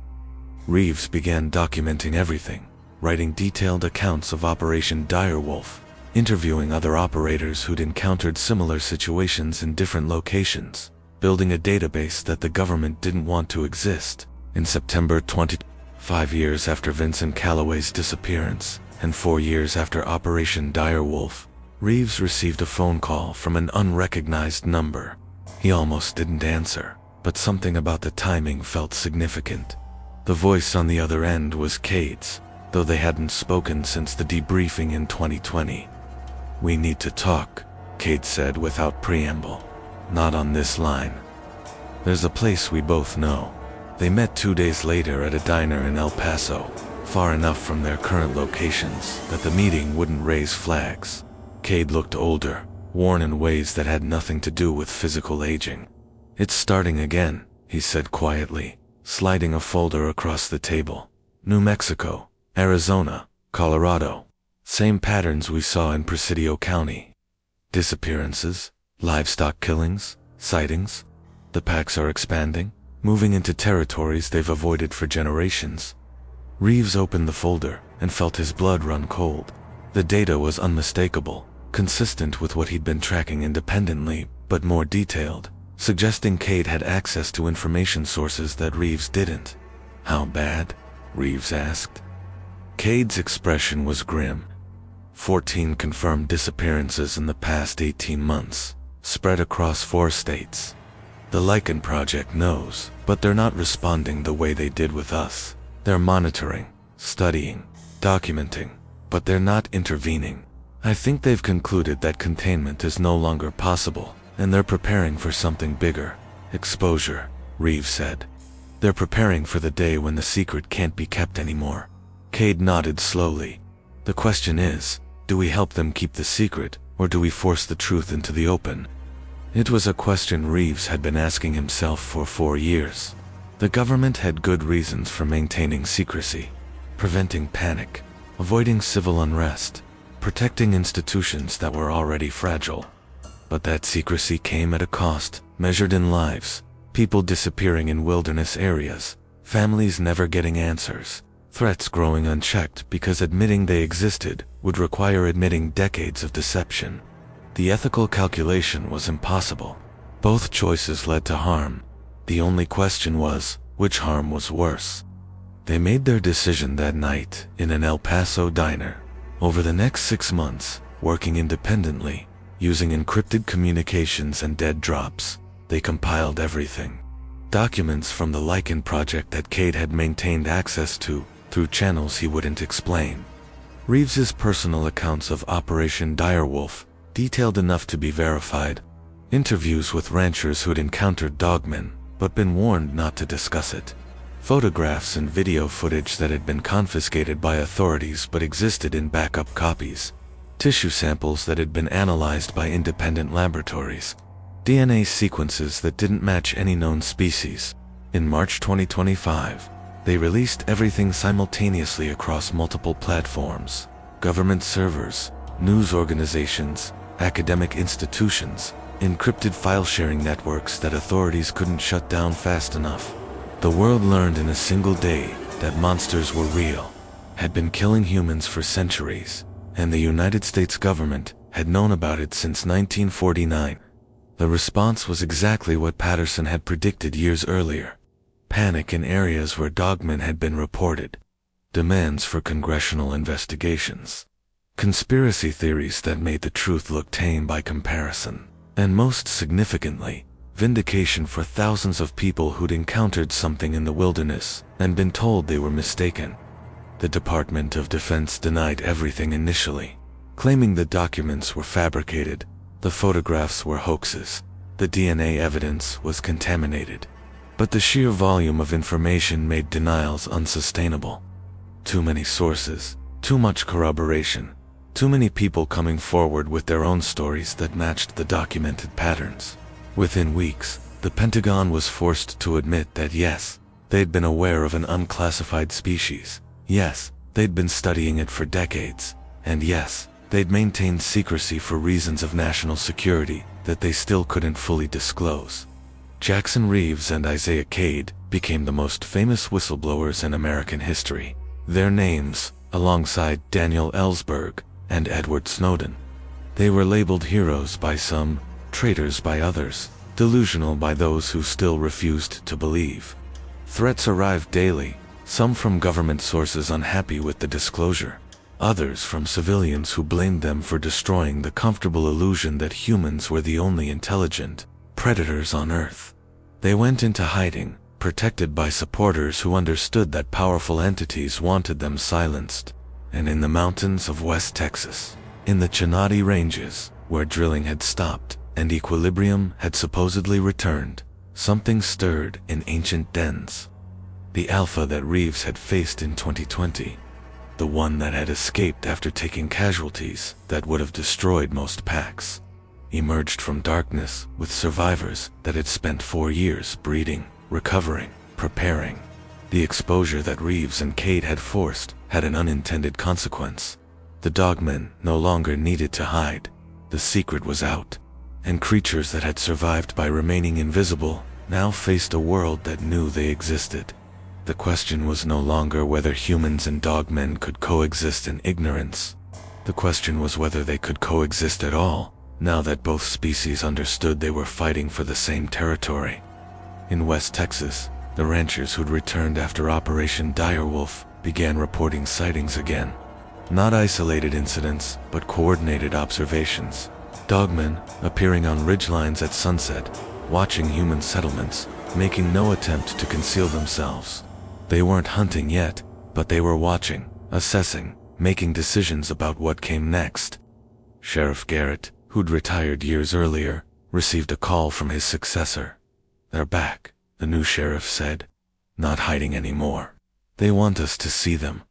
S1: Reeves began documenting everything, writing detailed accounts of Operation Direwolf, interviewing other operators who'd encountered similar situations in different locations, building a database that the government didn't want to exist. In September 5 years after Vincent Calloway's disappearance, and 4 years after Operation Direwolf, Reeves received a phone call from an unrecognized number. He almost didn't answer, but something about the timing felt significant. The voice on the other end was Cade's, though they hadn't spoken since the debriefing in 2020. "We need to talk," Cade said without preamble. "Not on this line. There's a place we both know." They met 2 days later at a diner in El Paso, far enough from their current locations that the meeting wouldn't raise flags. Cade looked older, worn in ways that had nothing to do with physical aging. "It's starting again," he said quietly, sliding a folder across the table. "New Mexico, Arizona, Colorado. Same patterns we saw in Presidio County. Disappearances, livestock killings, sightings. The packs are expanding, moving into territories they've avoided for generations." Reeves opened the folder and felt his blood run cold. The data was unmistakable, consistent with what he'd been tracking independently, but more detailed, suggesting Cade had access to information sources that Reeves didn't. "How bad?" Reeves asked. Cade's expression was grim. 14 confirmed disappearances in the past 18 months, spread across 4 states. The Lichen Project knows, but they're not responding the way they did with us. They're monitoring, studying, documenting, but they're not intervening. I think they've concluded that containment is no longer possible, and they're preparing for something bigger. Exposure, Reeves said. They're preparing for the day when the secret can't be kept anymore. Cade nodded slowly. The question is, do we help them keep the secret, or do we force the truth into the open? It was a question Reeves had been asking himself for 4 years. The government had good reasons for maintaining secrecy, preventing panic, avoiding civil unrest, protecting institutions that were already fragile. But that secrecy came at a cost, measured in lives, people disappearing in wilderness areas, families never getting answers, threats growing unchecked because admitting they existed would require admitting decades of deception. The ethical calculation was impossible. Both choices led to harm. The only question was, which harm was worse? They made their decision that night in an El Paso diner. Over the next 6 months, working independently, using encrypted communications and dead drops, they compiled everything. Documents from the Lichen Project that Cade had maintained access to through channels he wouldn't explain. Reeves's personal accounts of Operation Direwolf, detailed enough to be verified. Interviews with ranchers who'd encountered Dogman, but been warned not to discuss it. Photographs and video footage that had been confiscated by authorities but existed in backup copies. Tissue samples that had been analyzed by independent laboratories. DNA sequences that didn't match any known species. In March 2025, they released everything simultaneously across multiple platforms. Government servers, news organizations, academic institutions, encrypted file-sharing networks that authorities couldn't shut down fast enough. The world learned in a single day that monsters were real, had been killing humans for centuries, and the United States government had known about it since 1949. The response was exactly what Patterson had predicted years earlier. Panic in areas where Dogman had been reported. Demands for congressional investigations. Conspiracy theories that made the truth look tame by comparison. And most significantly, vindication for thousands of people who'd encountered something in the wilderness and been told they were mistaken. The Department of Defense denied everything initially, claiming the documents were fabricated, the photographs were hoaxes, the DNA evidence was contaminated. But the sheer volume of information made denials unsustainable. Too many sources, too much corroboration, too many people coming forward with their own stories that matched the documented patterns. Within weeks, the Pentagon was forced to admit that yes, they'd been aware of an unclassified species. Yes, they'd been studying it for decades. And yes, they'd maintained secrecy for reasons of national security that they still couldn't fully disclose. Jackson Reeves and Isaiah Cade became the most famous whistleblowers in American history. Their names, alongside Daniel Ellsberg and Edward Snowden. They were labeled heroes by some, traitors by others, delusional by those who still refused to believe. Threats arrived daily, some from government sources unhappy with the disclosure, others from civilians who blamed them for destroying the comfortable illusion that humans were the only intelligent predators on Earth. They went into hiding, protected by supporters who understood that powerful entities wanted them silenced. And in the mountains of West Texas, in the Chenati Ranges, where drilling had stopped and equilibrium had supposedly returned, something stirred in ancient dens. The alpha that Reeves had faced in 2020, the one that had escaped after taking casualties that would have destroyed most packs, emerged from darkness with survivors that had spent 4 years breeding, recovering, preparing. The exposure that Reeves and Cade had forced had an unintended consequence. The Dogmen no longer needed to hide. The secret was out, and creatures that had survived by remaining invisible now faced a world that knew they existed. The question was no longer whether humans and Dogmen could coexist in ignorance. The question was whether they could coexist at all, now that both species understood they were fighting for the same territory. In West Texas, the ranchers who'd returned after Operation Direwolf began reporting sightings again. Not isolated incidents, but coordinated observations. Dogmen appearing on ridgelines at sunset, watching human settlements, making no attempt to conceal themselves. They weren't hunting yet, but they were watching, assessing, making decisions about what came next. Sheriff Garrett, who'd retired years earlier, received a call from his successor. "They're back," the new sheriff said. "Not hiding anymore. They want us to see them."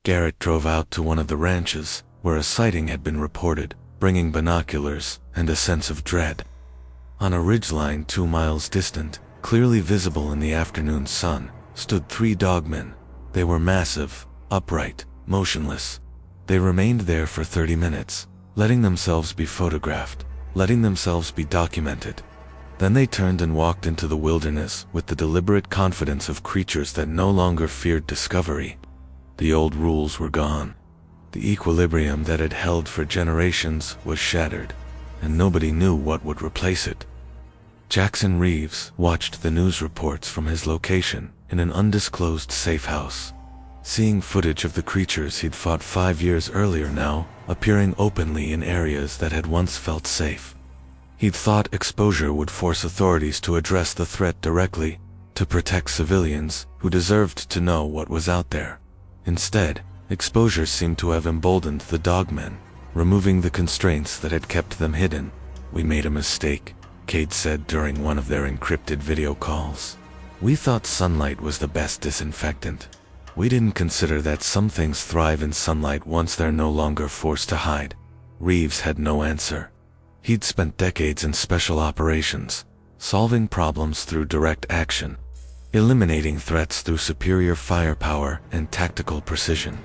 S1: Garrett drove out to one of the ranches, where a sighting had been reported, bringing binoculars and a sense of dread. On a ridgeline 2 miles distant, clearly visible in the afternoon sun, stood 3 Dogmen. They were massive, upright, motionless. They remained there for 30 minutes, letting themselves be photographed, letting themselves be documented. Then they turned and walked into the wilderness with the deliberate confidence of creatures that no longer feared discovery. The old rules were gone. The equilibrium that had held for generations was shattered, and nobody knew what would replace it. Jackson Reeves watched the news reports from his location in an undisclosed safe house, seeing footage of the creatures he'd fought 5 years earlier now appearing openly in areas that had once felt safe. He'd thought exposure would force authorities to address the threat directly, to protect civilians who deserved to know what was out there. Instead, exposure seemed to have emboldened the Dogmen, removing the constraints that had kept them hidden. "We made a mistake," Kate said during one of their encrypted video calls. We thought sunlight was the best disinfectant. We didn't consider that some things thrive in sunlight once they're no longer forced to hide. Reeves had no answer. He'd spent decades in special operations, solving problems through direct action, eliminating threats through superior firepower and tactical precision.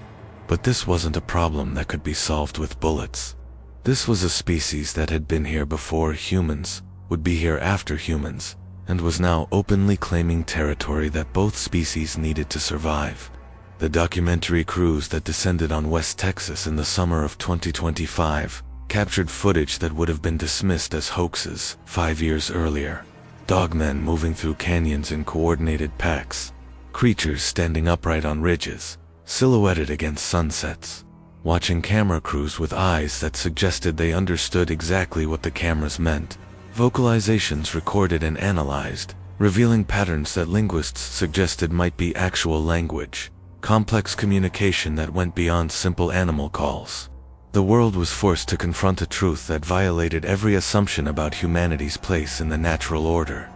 S1: But this wasn't a problem that could be solved with bullets. This was a species that had been here before humans, would be here after humans, and was now openly claiming territory that both species needed to survive. The documentary crews that descended on West Texas in the summer of 2025 captured footage that would have been dismissed as hoaxes 5 years earlier. Dogmen moving through canyons in coordinated packs, creatures standing upright on ridges, silhouetted against sunsets, watching camera crews with eyes that suggested they understood exactly what the cameras meant, vocalizations recorded and analyzed, revealing patterns that linguists suggested might be actual language, complex communication that went beyond simple animal calls. The world was forced to confront a truth that violated every assumption about humanity's place in the natural order.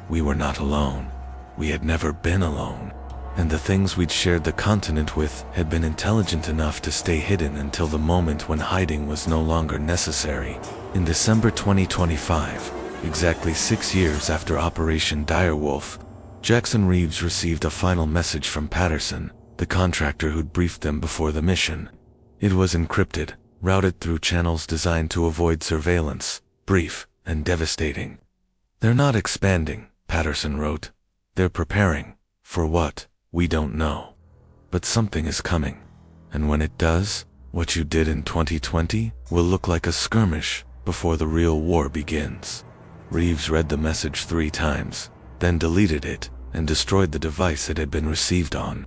S1: We were not alone. We had never been alone. And the things we'd shared the continent with had been intelligent enough to stay hidden until the moment when hiding was no longer necessary. In December 2025, exactly 6 years after Operation Direwolf, Jackson Reeves received a final message from Patterson, the contractor who'd briefed them before the mission. It was encrypted, routed through channels designed to avoid surveillance, brief and devastating. They're not expanding, Patterson wrote. They're preparing. For what? We don't know. But something is coming. And when it does, what you did in 2020 will look like a skirmish before the real war begins. Reeves read the message 3 times, then deleted it and destroyed the device it had been received on.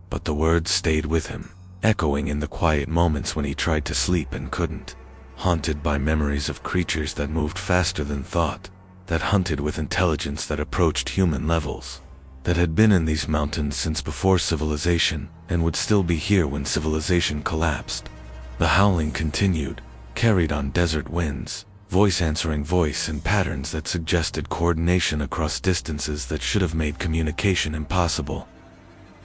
S1: But the words stayed with him, echoing in the quiet moments when he tried to sleep and couldn't, haunted by memories of creatures that moved faster than thought, that hunted with intelligence that approached human levels, that had been in these mountains since before civilization and would still be here when civilization collapsed. The howling continued, carried on desert winds, voice answering voice in patterns that suggested coordination across distances that should have made communication impossible.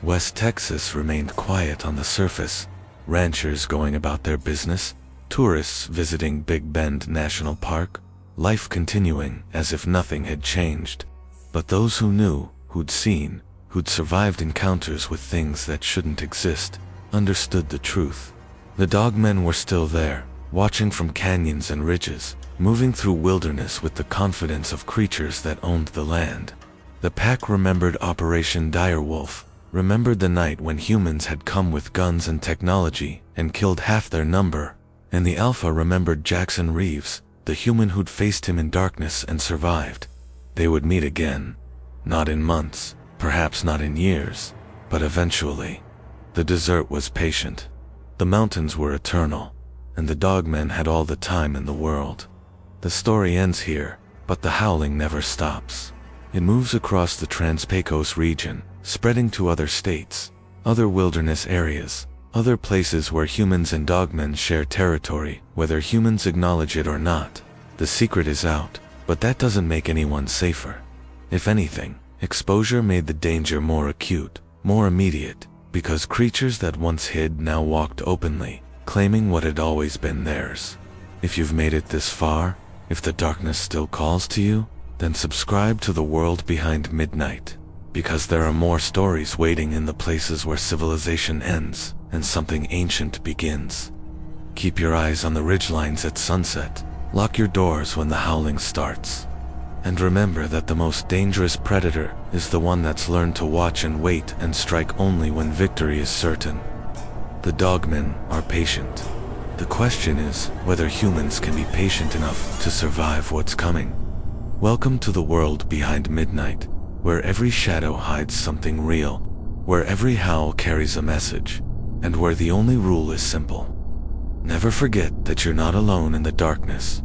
S1: West Texas remained quiet on the surface, ranchers going about their business, tourists visiting Big Bend National Park, life continuing as if nothing had changed. But those who knew, who'd seen, who'd survived encounters with things that shouldn't exist, understood the truth. The Dogmen were still there, watching from canyons and ridges, moving through wilderness with the confidence of creatures that owned the land. The pack remembered Operation Direwolf, remembered the night when humans had come with guns and technology and killed half their number, and the Alpha remembered Jackson Reeves, the human who'd faced him in darkness and survived. They would meet again. Not in months, perhaps not in years, but eventually. The desert was patient. The mountains were eternal, and the Dogmen had all the time in the world. The story ends here, but the howling never stops. It moves across the Trans-Pecos region, spreading to other states, other wilderness areas, other places where humans and Dogmen share territory, whether humans acknowledge it or not. The secret is out, but that doesn't make anyone safer. If anything, exposure made the danger more acute, more immediate, because creatures that once hid now walked openly, claiming what had always been theirs. If you've made it this far, if the darkness still calls to you, then subscribe to The World Behind Midnight, because there are more stories waiting in the places where civilization ends and something ancient begins. Keep your eyes on the ridgelines at sunset. Lock your doors when the howling starts. And remember that the most dangerous predator is the one that's learned to watch and wait and strike only when victory is certain. The Dogmen are patient. The question is whether humans can be patient enough to survive what's coming. Welcome to the world behind midnight, where every shadow hides something real, where every howl carries a message, and where the only rule is simple. Never forget that you're not alone in the darkness.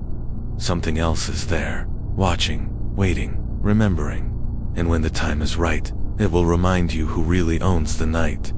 S1: Something else is there, watching, waiting, remembering, and when the time is right, it will remind you who really owns the night.